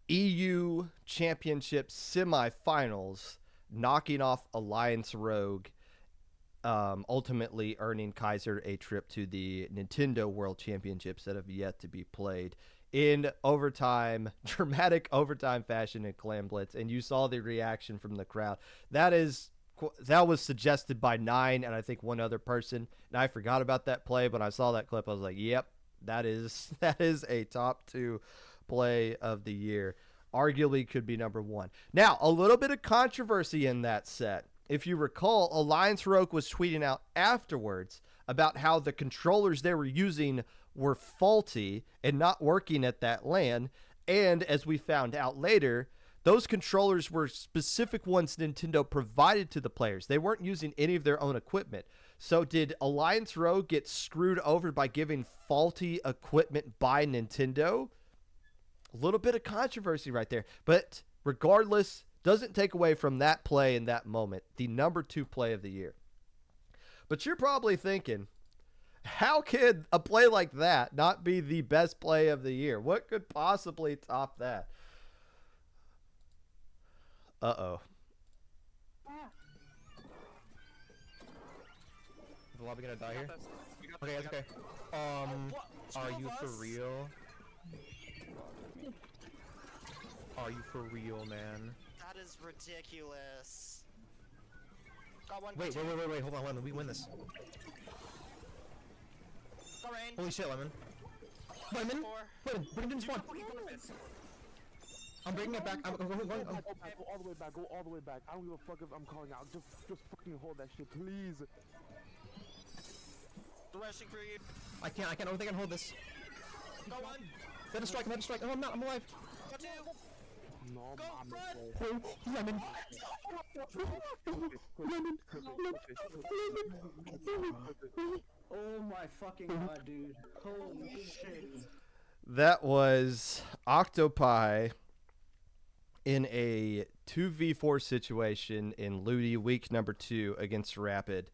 EU Championship semifinals, knocking off Alliance Rogue, ultimately earning Kaiser a trip to the Nintendo World Championships that have yet to be played in overtime, dramatic overtime fashion in Clan Blitz. And you saw the reaction from the crowd. That was suggested by Nine and I think one other person. And I forgot about that play, but I saw that clip. I was like, yep, that is a top 2 play of the year. Arguably could be number 1. Now, a little bit of controversy in that set. If you recall, Alliance Rogue was tweeting out afterwards about how the controllers they were using were faulty and not working at that LAN. And as we found out later, those controllers were specific ones Nintendo provided to the players. They weren't using any of their own equipment. So did Alliance Rogue get screwed over by giving faulty equipment by Nintendo? A little bit of controversy right there. But regardless, doesn't take away from that play in that moment, the number 2 play of the year. But you're probably thinking, how could a play like that not be the best play of the year? What could possibly top that? Uh-oh. Is the lobby gonna die here? Okay, that's okay. Are you for real? Are you for real, man? That is ridiculous. Got one. Wait, hold on, Lemon, we win this. Go Rain. Holy shit, Lemon. Lemon, bring it in spawn. I'm bringing it back. I'm going. Go all the way back. Go all the way back. I don't give a fuck if I'm calling out. Just fucking hold that shit, please. Rushing for you. I can't. I don't think I can hold this. Go one. Let it strike. Let it strike. Oh, I'm not. I'm alive. Go 2. No, Go I'm front. Lemon. Oh my fucking god, dude. Holy shit. That was Octopi in a 2v4 situation in Ludi week number 2 against Rapid,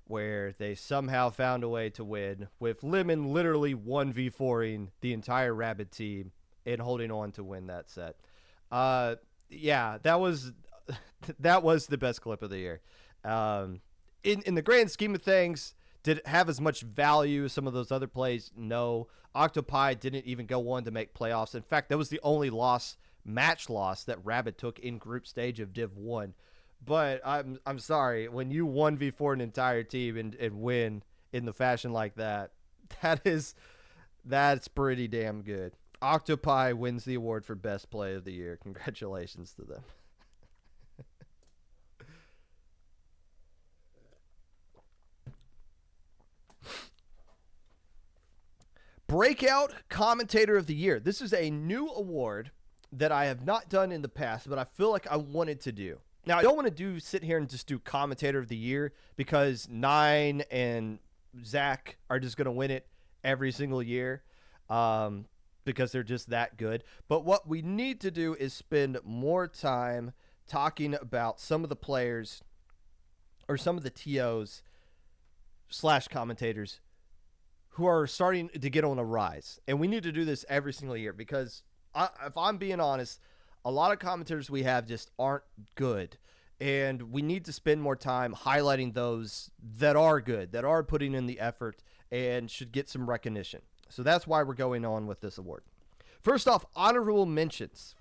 where they somehow found a way to win, with Lemon literally 1v4ing the entire Rapid team and holding on to win that set. Yeah, that was the best clip of the year. In the grand scheme of things, did it have as much value as some of those other plays? No. Octopi didn't even go on to make playoffs. In fact, that was the only match loss that Rapid took in group stage of Div 1. But I'm sorry, when you 1v4 an entire team and win in the fashion like that, that's pretty damn good. Octopi wins the award for best play of the year. Congratulations to them. Breakout Commentator of the Year. This is a new award that I have not done in the past, but I feel like I wanted to do. Now, I don't want to sit here and just do Commentator of the Year because Nine and Zach are just going to win it every single year because they're just that good. But what we need to do is spend more time talking about some of the players or some of the TOs / commentators who are starting to get on a rise. And we need to do this every single year because if I'm being honest, a lot of commentators we have just aren't good. And we need to spend more time highlighting those that are good, that are putting in the effort and should get some recognition. So that's why we're going on with this award. First off, honorable mentions.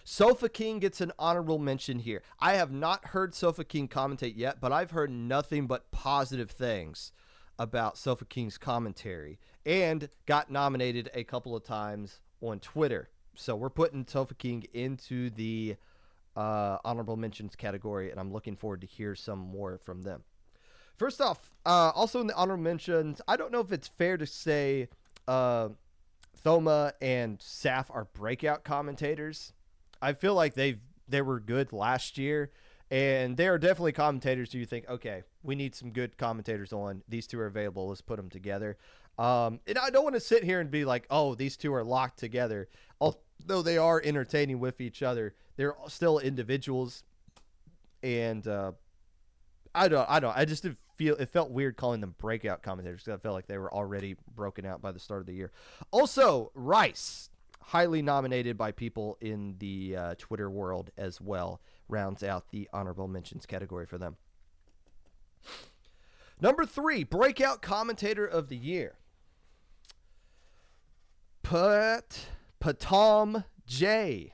Sofa King gets an honorable mention here. I have not heard Sofa King commentate yet, but I've heard nothing but positive things about Sofa King's commentary and got nominated a couple of times on Twitter. So we're putting Sofa King into the honorable mentions category, and I'm looking forward to hear some more from them. First off, also in the honorable mentions, I don't know if it's fair to say Thoma and Saf are breakout commentators. I feel like they were good last year, and they are definitely commentators who you think, okay, we need some good commentators on. These two are available. Let's put them together. And I don't want to sit here and be like, oh, these two are locked together. though they are entertaining with each other, they're still individuals. And I don't. I just didn't feel it felt weird calling them breakout commentators because I felt like they were already broken out by the start of the year. Also, Rice, highly nominated by people in the Twitter world as well, rounds out the honorable mentions category for them. Number 3, breakout commentator of the year. Patom J.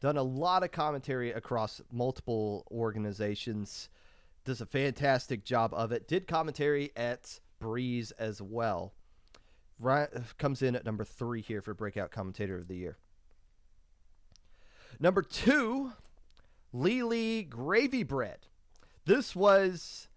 Done a lot of commentary across multiple organizations. Does a fantastic job of it. Did commentary at Breeze as well. Right, comes in at number 3 here for breakout commentator of the year. Number 2, Lily Gravy Bread. This was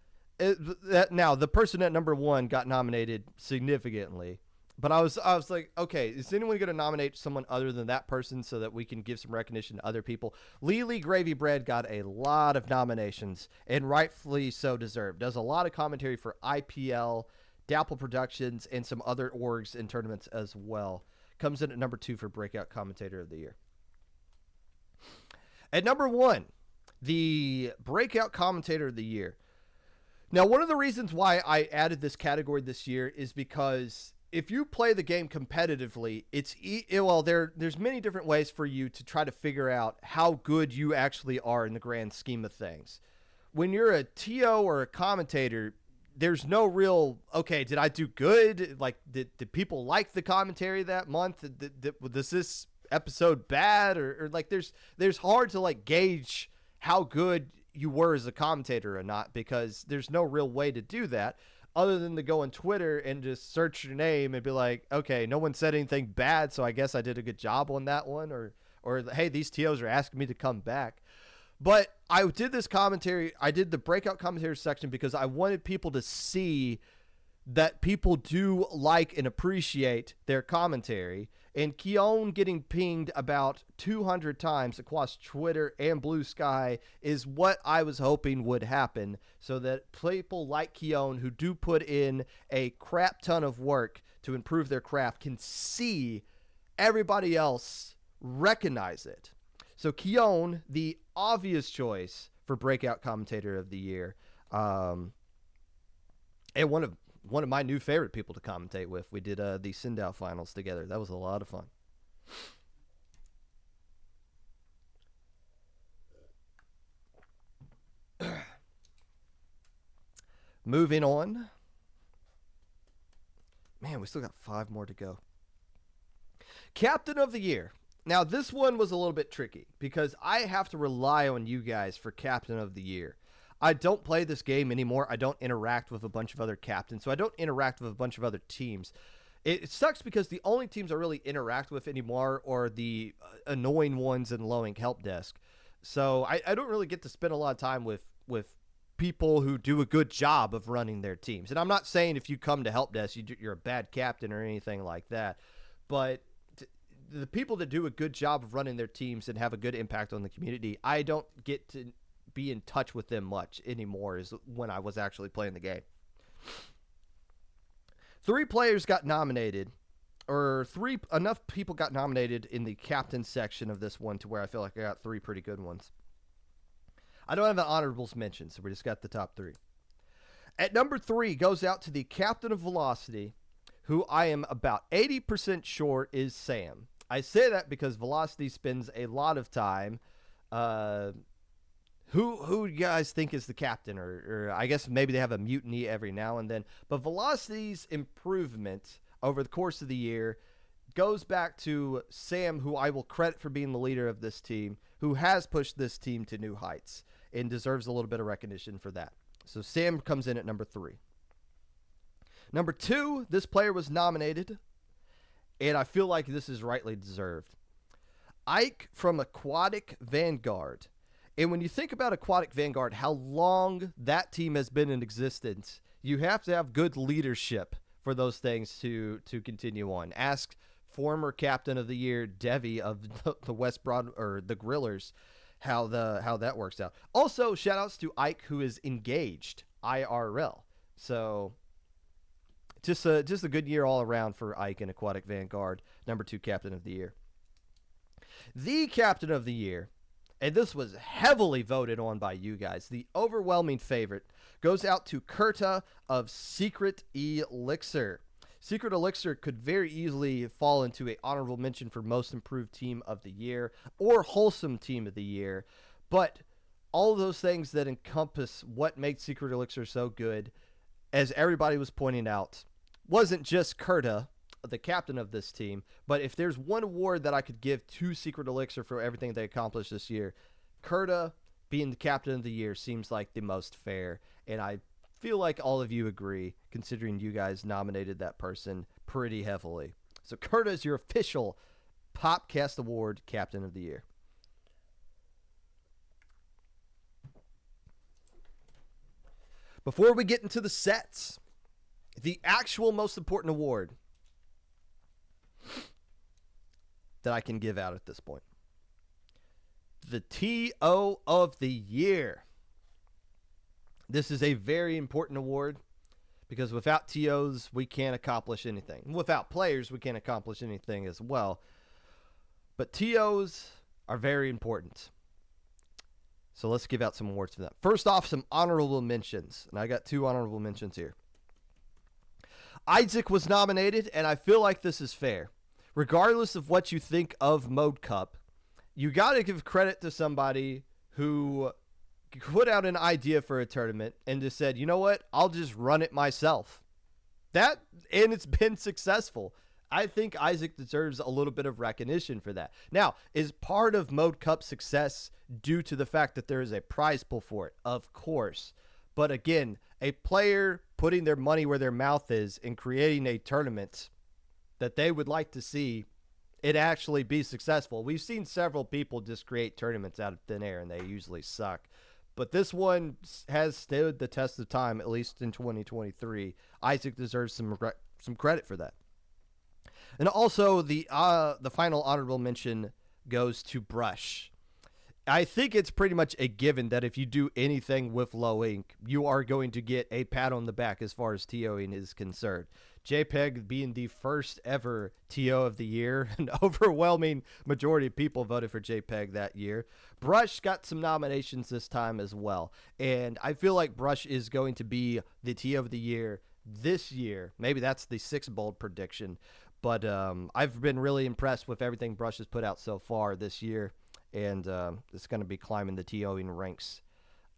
now the person at number 1 got nominated significantly, but I was like, okay, is anyone going to nominate someone other than that person so that we can give some recognition to other people? Lily Gravy Bread got a lot of nominations, and rightfully so deserved. Does a lot of commentary for IPL, Dapple Productions, and some other orgs and tournaments as well. Comes in at number 2 for breakout commentator of the year. At number 1, the breakout commentator of the year. Now, one of the reasons why I added this category this year is because if you play the game competitively, there's many different ways for you to try to figure out how good you actually are in the grand scheme of things. When you're a TO or a commentator, there's no real, okay, did I do good? Like, did people like the commentary that month? Was this episode bad? Or like, there's hard to like gauge how good you were as a commentator or not, because there's no real way to do that other than to go on Twitter and just search your name and be like, okay, no one said anything bad, so I guess I did a good job on that one, or hey, these TOs are asking me to come back. But I did this commentary, I did the breakout commentary section because I wanted people to see that people do like and appreciate their commentary. And Keon getting pinged about 200 times across Twitter and Blue Sky is what I was hoping would happen, so that people like Keon, who do put in a crap ton of work to improve their craft, can see everybody else recognize it. So Keon, the obvious choice for breakout commentator of the year, and one of my new favorite people to commentate with. We did the Sindow finals together. That was a lot of fun. Moving on. Man, we still got 5 more to go. Captain of the year. Now, this one was a little bit tricky because I have to rely on you guys for captain of the year. I don't play this game anymore. I don't interact with a bunch of other captains, so I don't interact with a bunch of other teams. It sucks because the only teams I really interact with anymore are the annoying ones in Lowing Help Desk. So I don't really get to spend a lot of time with people who do a good job of running their teams. And I'm not saying if you come to Help Desk, you're a bad captain or anything like that. But the people that do a good job of running their teams and have a good impact on the community, I don't get to be in touch with them much anymore as when I was actually playing the game. 3 players got nominated, or enough people got nominated in the captain section of this one to where I feel like I got 3 pretty good ones. I don't have the honorables mentioned, so we just got the top 3. At number 3 goes out to the captain of Velocity, who I am about 80% sure is Sam. I say that because Velocity spends a lot of time Who you guys think is the captain? Or I guess maybe they have a mutiny every now and then. But Velocity's improvement over the course of the year goes back to Sam, who I will credit for being the leader of this team, who has pushed this team to new heights and deserves a little bit of recognition for that. So Sam comes in at number 3. Number 2, this player was nominated, and I feel like this is rightly deserved. Ike from Aquatic Vanguard. And when you think about Aquatic Vanguard, how long that team has been in existence, you have to have good leadership for those things to continue on. Ask former captain of the year, Devi of the West Broad, or the Grillers, how that works out. Also, shout outs to Ike, who is engaged IRL. So just a good year all around for Ike and Aquatic Vanguard, number 2 captain of the year. The captain of the year, and this was heavily voted on by you guys, the overwhelming favorite, goes out to Kurta of Secret Elixir. Secret Elixir could very easily fall into a honorable mention for most improved team of the year or wholesome team of the year, but all of those things that encompass what makes Secret Elixir so good, as everybody was pointing out, wasn't just Kurta, the captain of this team, but if there's one award that I could give to Secret Elixir for everything they accomplished this year, Kurta being the captain of the year seems like the most fair, and I feel like all of you agree, considering you guys nominated that person pretty heavily. So Kurta is your official Popcast Award captain of the year. Before we get into the sets, the actual most important award that I can give out at this point, the TO of the year. This is a very important award because without TOs, we can't accomplish anything. Without players, we can't accomplish anything as well. But TOs are very important. So let's give out some awards for that. First off, some honorable mentions. And I got 2 honorable mentions here. Isaac was nominated, and I feel like this is fair. Regardless of what you think of Mode Cup, you got to give credit to somebody who put out an idea for a tournament and just said, you know what, I'll just run it myself. And it's been successful. I think Isaac deserves a little bit of recognition for that. Now, is part of Mode Cup's success due to the fact that there is a prize pool for it? Of course. But again, a player putting their money where their mouth is and creating a tournament that they would like to see it actually be successful. We've seen several people just create tournaments out of thin air, and they usually suck. But this one has stood the test of time, at least in 2023. Isaac deserves some credit for that. And also, the final honorable mention goes to Brush. I think it's pretty much a given that if you do anything with low ink, you are going to get a pat on the back as far as TOing is concerned. JPEG being the first ever TO of the year, an overwhelming majority of people voted for JPEG that year. Brush got some nominations this time as well, and I feel like Brush is going to be the TO of the year this year. Maybe that's the 6 bold prediction, but I've been really impressed with everything Brush has put out so far this year, and it's going to be climbing the TOing ranks,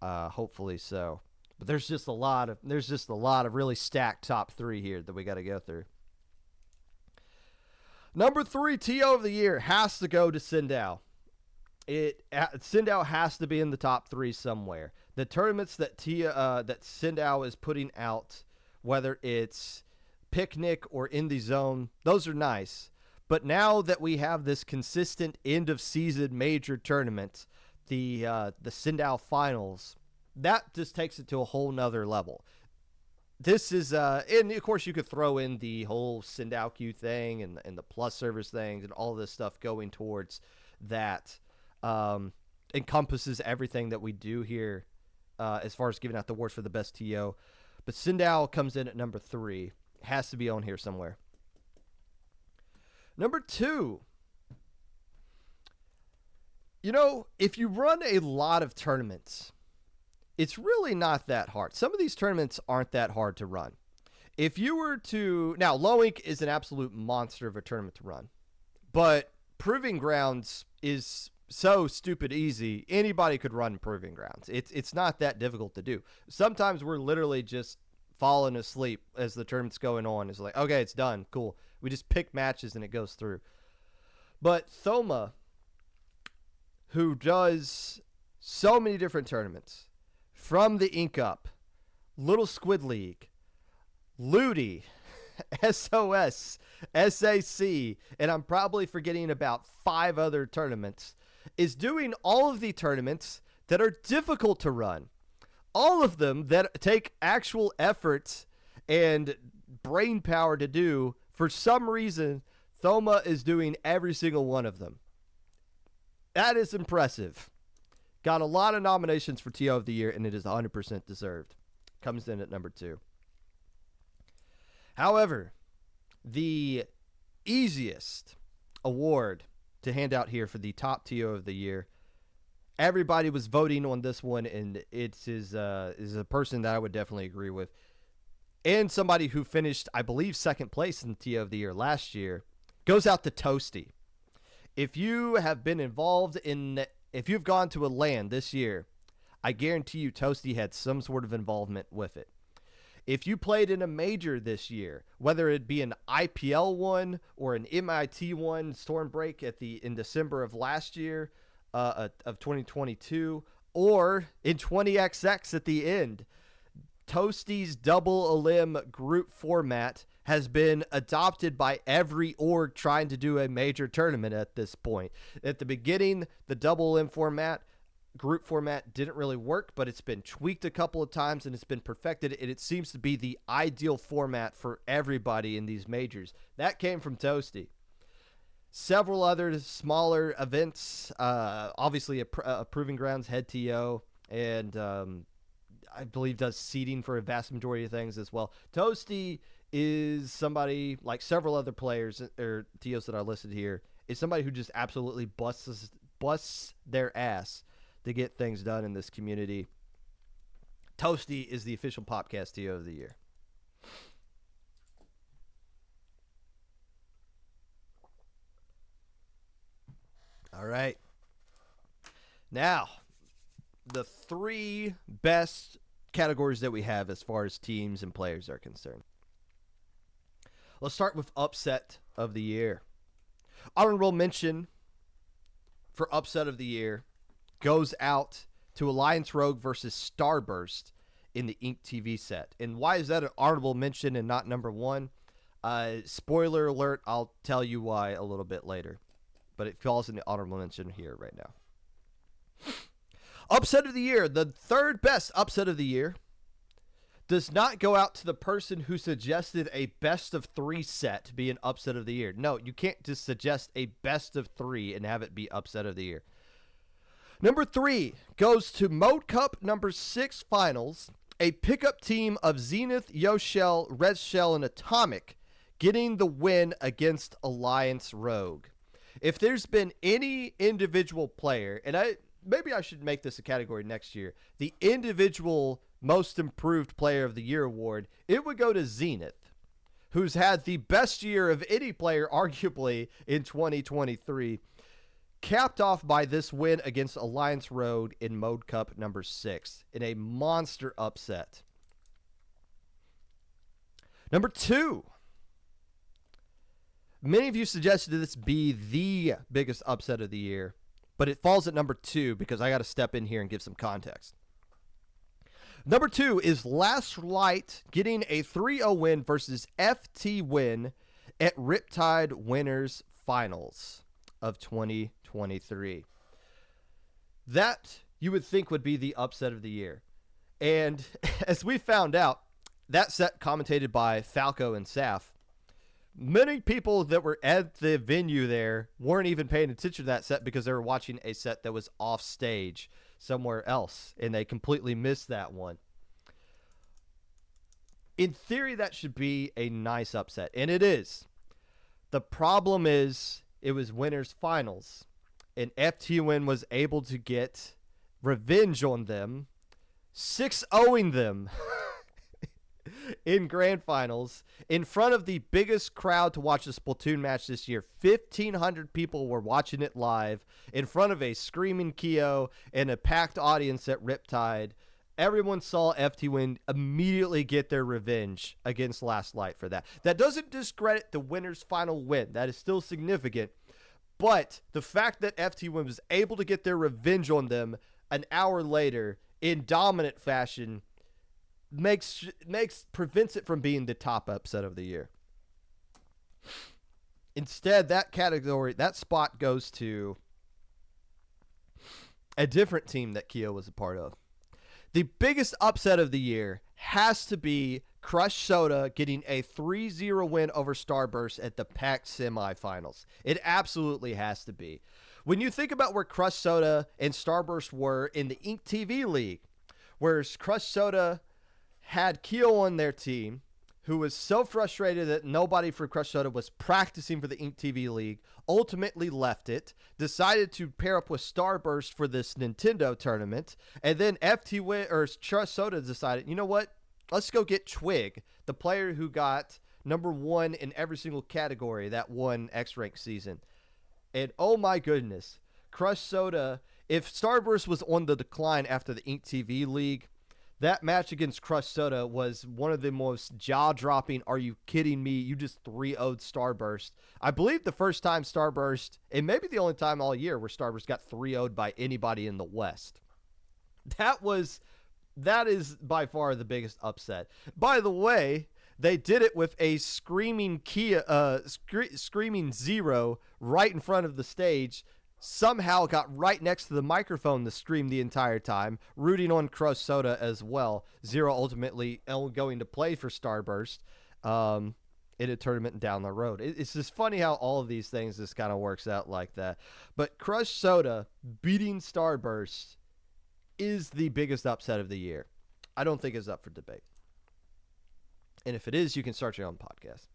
hopefully so. But there's just a lot of really stacked top 3 here that we got to go through. Number 3 TO of the year has to go to Sindao. Sindao has to be in the top 3 somewhere. The tournaments that that Sindao is putting out, whether it's Picnic or In the Zone, those are nice. But now that we have this consistent end of season major tournament, the Sindao Finals, that just takes it to a whole nother level. This is, and of course you could throw in the whole Sindao Q thing and the plus service things and all this stuff going towards that. Encompasses everything that we do here as far as giving out the awards for the best TO. But Sindao comes in at number 3. Has to be on here somewhere. Number 2. You know, if you run a lot of tournaments, it's really not that hard. Some of these tournaments aren't that hard to run. If you were to... Now, Low Ink is an absolute monster of a tournament to run. But Proving Grounds is so stupid easy. Anybody could run Proving Grounds. It's not that difficult to do. Sometimes we're literally just falling asleep as the tournament's going on. It's like, okay, it's done. Cool. We just pick matches and it goes through. But Thoma, who does so many different tournaments, from the Ink Up, Little Squid League, Ludi, SOS, SAC, and I'm probably forgetting about 5 other tournaments, is doing all of the tournaments that are difficult to run. All of them that take actual effort and brain power to do. For some reason, Thoma is doing every single one of them. That is impressive. Got a lot of nominations for TO of the year, and it is 100% deserved. Comes in at number 2. However, the easiest award to hand out here for the top TO of the year. Everybody was voting on this one, and it is a person that I would definitely agree with. And somebody who finished, I believe, second place in TO of the year last year, goes out to Toasty. If you have been involved if you've gone to a LAN this year, I guarantee you Toasty had some sort of involvement with it. If you played in a major this year, whether it be an IPL one or an MIT one, Stormbreak in December of last year, of 2022, or in 20XX at the end, Toasty's double elim group format has been adopted by every org trying to do a major tournament at this point. At the beginning, the double elim group format didn't really work, but it's been tweaked a couple of times and it's been perfected, and it seems to be the ideal format for everybody in these majors. That came from Toasty. Several other smaller events, obviously a Proving Grounds head TO, and I believe does seeding for a vast majority of things as well. Toasty is somebody, like several other players or TOs that I listed here, is somebody who just absolutely busts their ass to get things done in this community. Toasty is the official Popcast TO of the year. All right. Now, the three best categories that we have as far as teams and players are concerned. Let's start with upset of the year. Honorable mention for upset of the year goes out to Alliance Rogue versus Starburst in the Ink TV set. And why is that an honorable mention and not number one? Spoiler alert, I'll tell you why a little bit later. But it falls in the honorable mention here right now. Upset of the year, the third best upset of the year, does not go out to the person who suggested a best of three set to be an upset of the year. No, you can't just suggest a best of three and have it be upset of the year. Number 3 goes to Mode Cup number 6 finals, a pickup team of Zenith, Yoshell, Red Shell, and Atomic getting the win against Alliance Rogue. If there's been any individual player, and maybe I should make this a category next year, the individual most improved player of the year award, it would go to Zenith, who's had the best year of any player arguably in 2023, capped off by this win against Alliance Rogue in Mode Cup number 6 in a monster upset. Number 2. Many of you suggested this be the biggest upset of the year, but it falls at number 2 because I got to step in here and give some context. Number 2 is Last Light getting a 3-0 win versus FT win at Riptide Winners Finals of 2023. That you would think would be the upset of the year. And as we found out, that set commentated by Falco and Saf, many people that were at the venue there weren't even paying attention to that set because they were watching a set that was off stage somewhere else, and they completely missed that one. In theory, that should be a nice upset, and it is. The problem is it was winners finals, and FT Win was able to get revenge on them, 6-0ing them in grand finals in front of the biggest crowd to watch the Splatoon match this year. 1,500 people were watching it live in front of a screaming Keo and a packed audience at Riptide. Everyone saw FT Win immediately get their revenge against Last Light for that. That doesn't discredit the winner's final win. That is still significant. But the fact that FT Win was able to get their revenge on them an hour later in dominant fashion prevents it from being the top upset of the year. Instead, that spot goes to a different team that Keo was a part of. The biggest upset of the year has to be Crush Soda getting a 3-0 win over Starburst at the PAX semifinals. It absolutely has to be. When you think about where Crush Soda and Starburst were in the Ink TV League, where Crush Soda had Keo on their team, who was so frustrated that nobody for Crush Soda was practicing for the Ink TV League, ultimately left it, decided to pair up with Starburst for this Nintendo tournament, and then Crush Soda decided, you know what? Let's go get Twig, the player who got number 1 in every single category that won X-Rank season. And oh my goodness, Crush Soda, if Starburst was on the decline after the Ink TV League, that match against Crush Soda was one of the most jaw-dropping, are you kidding me, you just 3-0'd Starburst. I believe the first time Starburst, and maybe the only time all year where Starburst got 3-0'd by anybody in the West. That is by far the biggest upset. By the way, they did it with a screaming screaming Zero right in front of the stage. Somehow got right next to the microphone to scream the entire time, rooting on Crush Soda as well. Zero ultimately going to play for Starburst in a tournament down the road. It's just funny how all of these things just kind of works out like that. But Crush Soda beating Starburst is the biggest upset of the year. I don't think it's up for debate. And if it is, you can start your own podcast.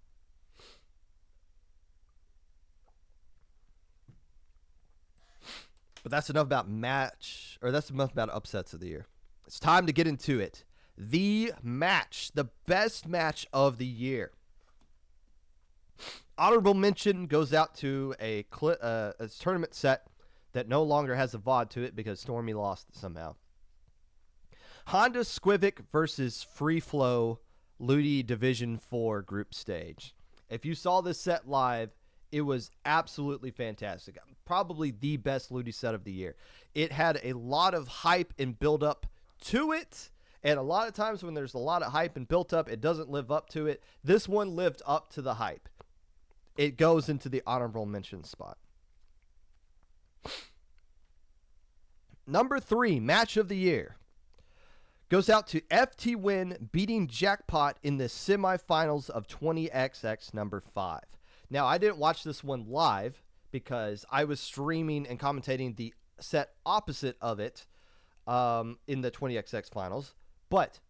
But that's enough about that's enough about upsets of the year. It's time to get into it. The match, the best match of the year. Honorable mention goes out to a tournament set that no longer has a VOD to it because Stormy lost somehow. Honda Squivik versus Free Flow Ludi Division 4 group stage. If you saw this set live, it was absolutely fantastic. Probably the best Ludi set of the year. It had a lot of hype and build up to it. And a lot of times when there's a lot of hype and built up, it doesn't live up to it. This one lived up to the hype. It goes into the honorable mention spot. Number 3, match of the year, goes out to FT Win beating Jackpot in the semifinals of 20XX number 5. Now, I didn't watch this one live because I was streaming and commentating the set opposite of it in the 20XX finals. But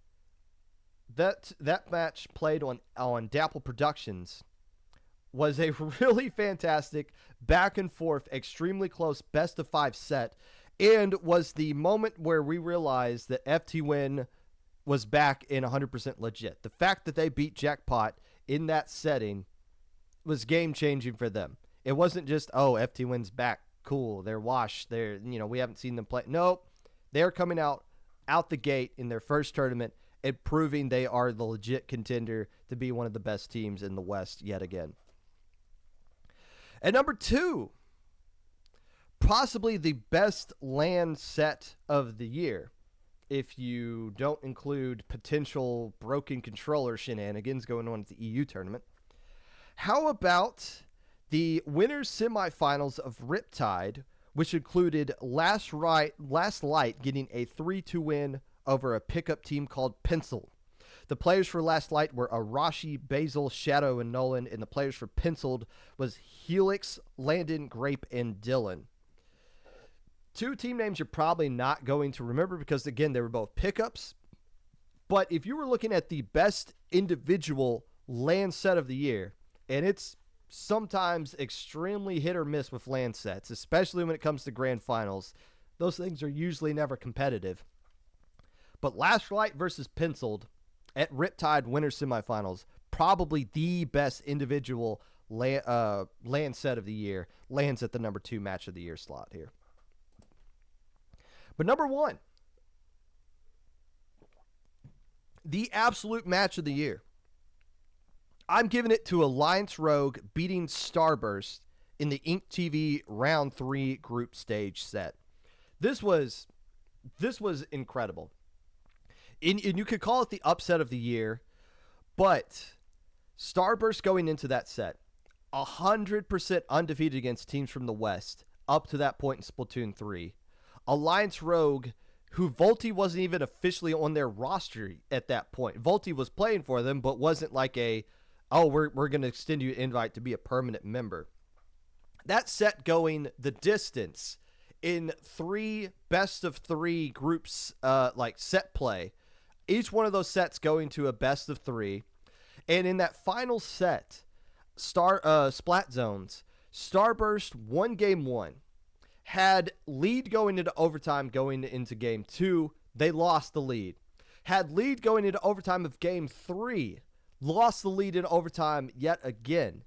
that match played on Dapple Productions was a really fantastic back and forth, extremely close best of 5 set, and was the moment where we realized that FT Win was back in 100% legit. The fact that they beat Jackpot in that setting was game-changing for them. It wasn't just, oh, FT Win's back, cool, they're washed, we haven't seen them play. Nope, they're coming out the gate in their first tournament and proving they are the legit contender to be one of the best teams in the West yet again. And number 2, possibly the best LAN set of the year, if you don't include potential broken controller shenanigans going on at the EU tournament. How about the winners semifinals of Riptide, which included Last Light getting a 3-2 win over a pickup team called Pencil. The players for Last Light were Arashi, Basil, Shadow, and Nolan, and the players for Penciled was Helix, Landon, Grape, and Dylan. 2 team names you're probably not going to remember because, again, they were both pickups. But if you were looking at the best individual LAN set of the year, and it's sometimes extremely hit or miss with LAN sets, especially when it comes to grand finals, those things are usually never competitive. But Last Light versus Penciled at Riptide Winter Semifinals, probably the best individual LAN set of the year, lands at the number 2 match of the year slot here. But number 1, the absolute match of the year, I'm giving it to Alliance Rogue beating Starburst in the Ink TV Round 3 group stage set. This was incredible. And you could call it the upset of the year, but Starburst going into that set, 100% undefeated against teams from the West up to that point in Splatoon 3. Alliance Rogue, who Volti wasn't even officially on their roster at that point. Volti was playing for them, but wasn't like we're going to extend you an invite to be a permanent member. That set going the distance in 3 best of 3 groups, like set play. Each one of those sets going to a best of 3. And in that final set, Splat Zones, Starburst won game 1, had lead going into overtime going into game 2. They lost the lead. Had lead going into overtime of game 3, lost the lead in overtime yet again.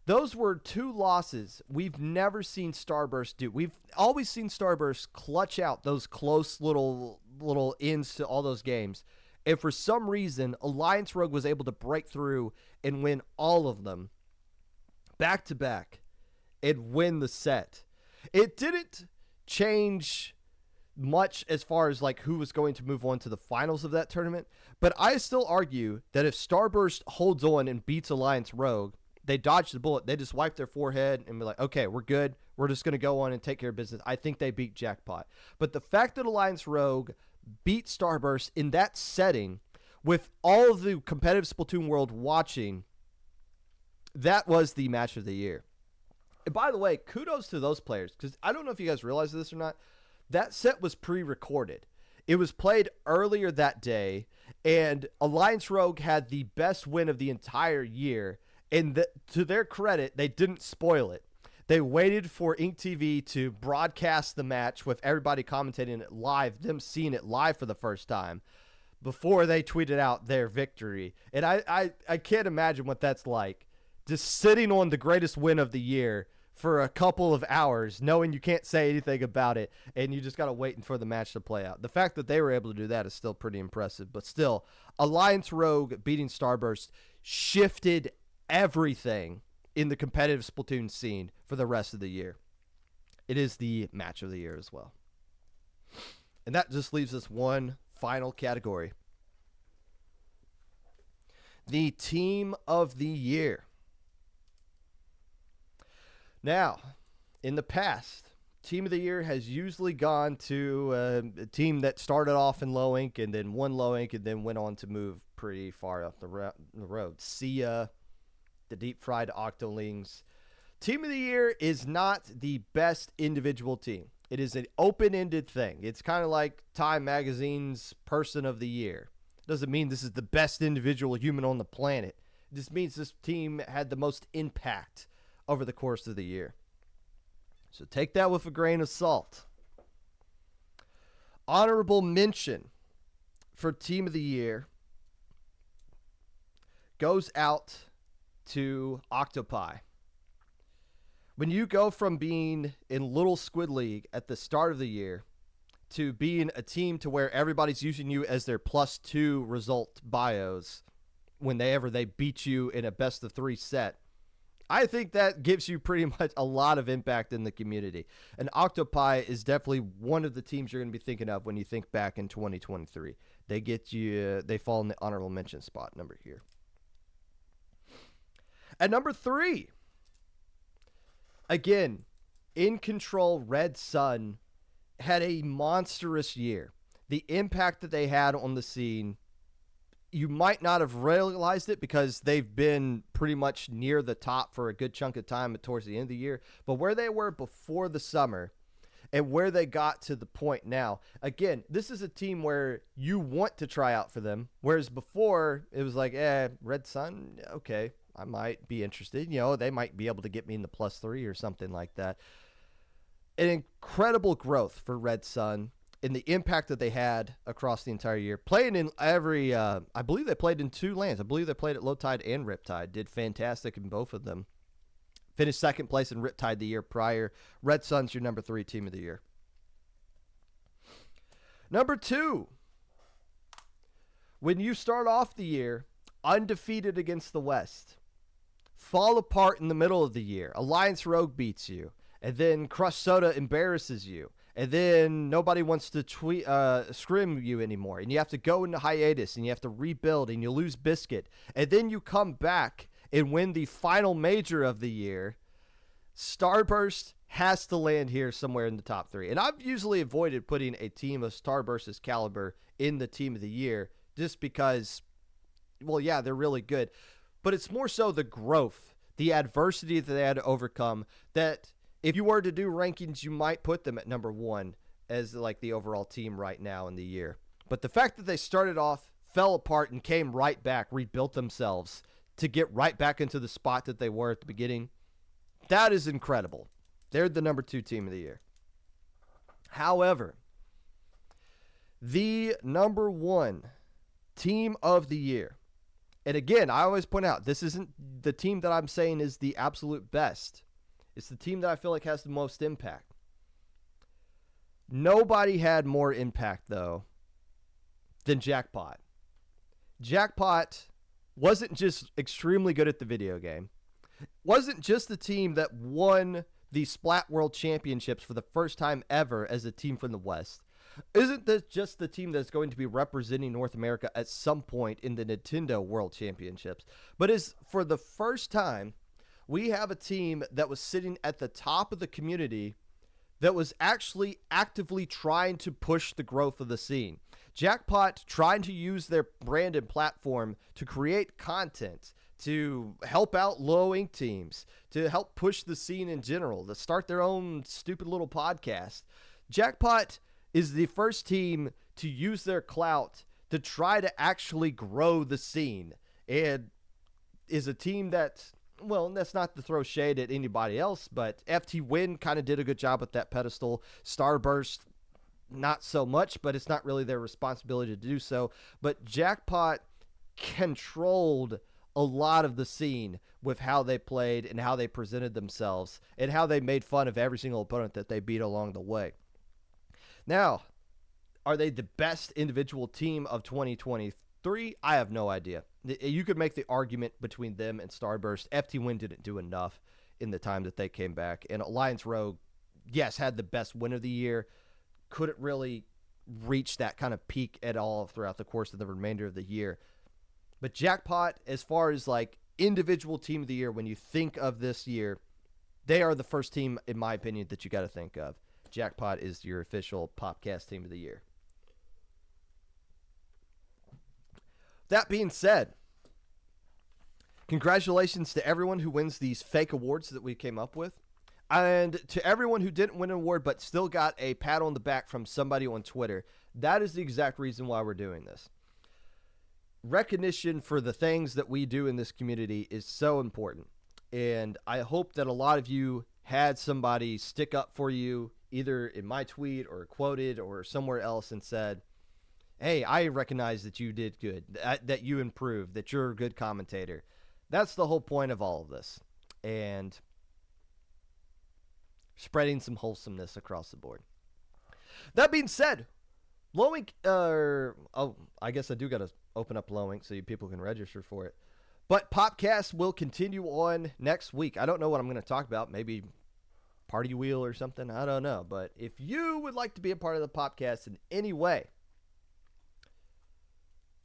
Those were 2 losses we've never seen Starburst do. We've always seen Starburst clutch out those close little ends to all those games. And for some reason, Alliance Rogue was able to break through and win all of them back to back and win the set. It didn't change much as far as like who was going to move on to the finals of that tournament, but I still argue that if Starburst holds on and beats Alliance Rogue, they dodge the bullet. They just wipe their forehead and be like, okay, we're good. We're just going to go on and take care of business. I think they beat Jackpot. But the fact that Alliance Rogue beat Starburst in that setting with all of the competitive Splatoon world watching, that was the match of the year. And by the way, kudos to those players, because I don't know if you guys realize this or not. That set was pre-recorded. It was played earlier that day, and Alliance Rogue had the best win of the entire year. And to their credit, they didn't spoil it. They waited for Ink TV to broadcast the match with everybody commentating it live, them seeing it live for the first time, before they tweeted out their victory. And I can't imagine what that's like. Just sitting on the greatest win of the year for a couple of hours, knowing you can't say anything about it, and you just got to wait for the match to play out. The fact that they were able to do that is still pretty impressive. But still, Alliance Rogue beating Starburst shifted everything in the competitive Splatoon scene for the rest of the year. It is the match of the year as well. And that just leaves us one final category. The team of the year. Now, in the past, team of the year has usually gone to a team that started off in low ink and then won low ink and then went on to move pretty far up the road. Sia, the deep fried Octolings. Team of the year is not the best individual team. It is an open-ended thing. It's kind of like Time Magazine's Person of the Year. Doesn't mean this is the best individual human on the planet. It just means this team had the most impact over the course of the year. So take that with a grain of salt. Honorable mention for team of the year goes out to Octopi. When you go from being in Little Squid League at the start of the year to being a team to where everybody's using you as their +2 result bios whenever they beat you in a best of 3 set, I think that gives you pretty much a lot of impact in the community. And Octopi is definitely one of the teams you're going to be thinking of when you think back in 2023. They get you, they fall in the honorable mention spot number here. At number 3, again, In Control Red Sun had a monstrous year. The impact that they had on the scene, you might not have realized it because they've been pretty much near the top for a good chunk of time towards the end of the year. But where they were before the summer and where they got to the point now, again, this is a team where you want to try out for them. Whereas before, it was like, Red Sun, okay, I might be interested. You know, they might be able to get me in the +3 or something like that. An incredible growth for Red Sun in the impact that they had across the entire year. Playing in every, I believe they played in 2 lands. I believe they played at Low Tide and Riptide. Did fantastic in both of them. Finished second place in Riptide the year prior. Red Sun's your number 3 team of the year. Number 2, when you start off the year undefeated against the West, fall apart in the middle of the year, Alliance Rogue beats you, and then Crush Soda embarrasses you, and then nobody wants to scrim you anymore, and you have to go into hiatus, and you have to rebuild, and you lose Biscuit, and then you come back and win the final major of the year. Starburst has to land here somewhere in the top 3. And I've usually avoided putting a team of Starburst's caliber in the team of the year just because, well, yeah, they're really good. But it's more so the growth, the adversity that they had to overcome, that if you were to do rankings, you might put them at number 1 as like the overall team right now in the year. But the fact that they started off, fell apart, and came right back, rebuilt themselves to get right back into the spot that they were at the beginning. That is incredible. They're the number 2 team of the year. However, the number 1 team of the year, and again, I always point out, this isn't the team that I'm saying is the absolute best. It's the team that I feel like has the most impact. Nobody had more impact, though, than Jackpot. Jackpot wasn't just extremely good at the video game, wasn't just the team that won the Splat World Championships for the first time ever as a team from the West, isn't this just the team that's going to be representing North America at some point in the Nintendo World Championships, but is for the first time, we have a team that was sitting at the top of the community that was actually actively trying to push the growth of the scene. Jackpot trying to use their brand and platform to create content, to help out low-ink teams, to help push the scene in general, to start their own stupid little podcast. Jackpot is the first team to use their clout to try to actually grow the scene, and is a team that, well, that's not to throw shade at anybody else, but FT Win kind of did a good job with that pedestal. Starburst, not so much, but it's not really their responsibility to do so. But Jackpot controlled a lot of the scene with how they played and how they presented themselves and how they made fun of every single opponent that they beat along the way. Now, are they the best individual team of 2023? I have no idea. You could make the argument between them and Starburst. FT Win didn't do enough in the time that they came back. And Alliance Rogue, yes, had the best win of the year. Couldn't really reach that kind of peak at all throughout the course of the remainder of the year. But Jackpot, as far as like individual team of the year, when you think of this year, they are the first team, in my opinion, that you got to think of. Jackpot is your official Popcast team of the year. That being said, congratulations to everyone who wins these fake awards that we came up with. And to everyone who didn't win an award but still got a pat on the back from somebody on Twitter. That is the exact reason why we're doing this. Recognition for the things that we do in this community is so important. And I hope that a lot of you had somebody stick up for you, either in my tweet or quoted or somewhere else, and said, hey, I recognize that you did good, that you improved, that you're a good commentator. That's the whole point of all of this. And spreading some wholesomeness across the board. That being said, Lowink, I guess I do got to open up Lowink so you people can register for it. But Popcast will continue on next week. I don't know what I'm going to talk about. Maybe Party Wheel or something. I don't know. But if you would like to be a part of the Popcast in any way,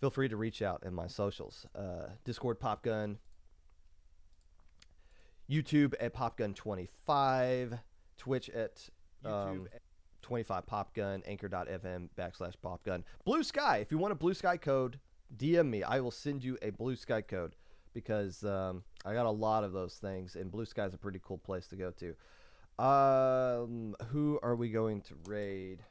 feel free to reach out in my socials. Discord Popgun, YouTube at Popgun25, Twitch at 25 Popgun, anchor.fm/Popgun. Blue Sky, if you want a Blue Sky code, DM me. I will send you a Blue Sky code because I got a lot of those things, and Blue Sky is a pretty cool place to go to. Who are we going to raid?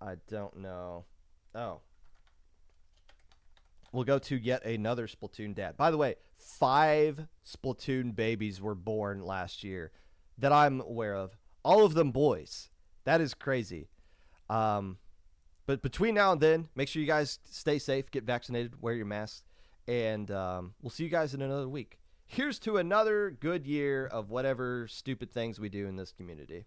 I don't know. Oh. We'll go to yet another Splatoon dad. By the way, 5 Splatoon babies were born last year that I'm aware of. All of them boys. That is crazy. But between now and then, make sure you guys stay safe, get vaccinated, wear your masks, and we'll see you guys in another week. Here's to another good year of whatever stupid things we do in this community.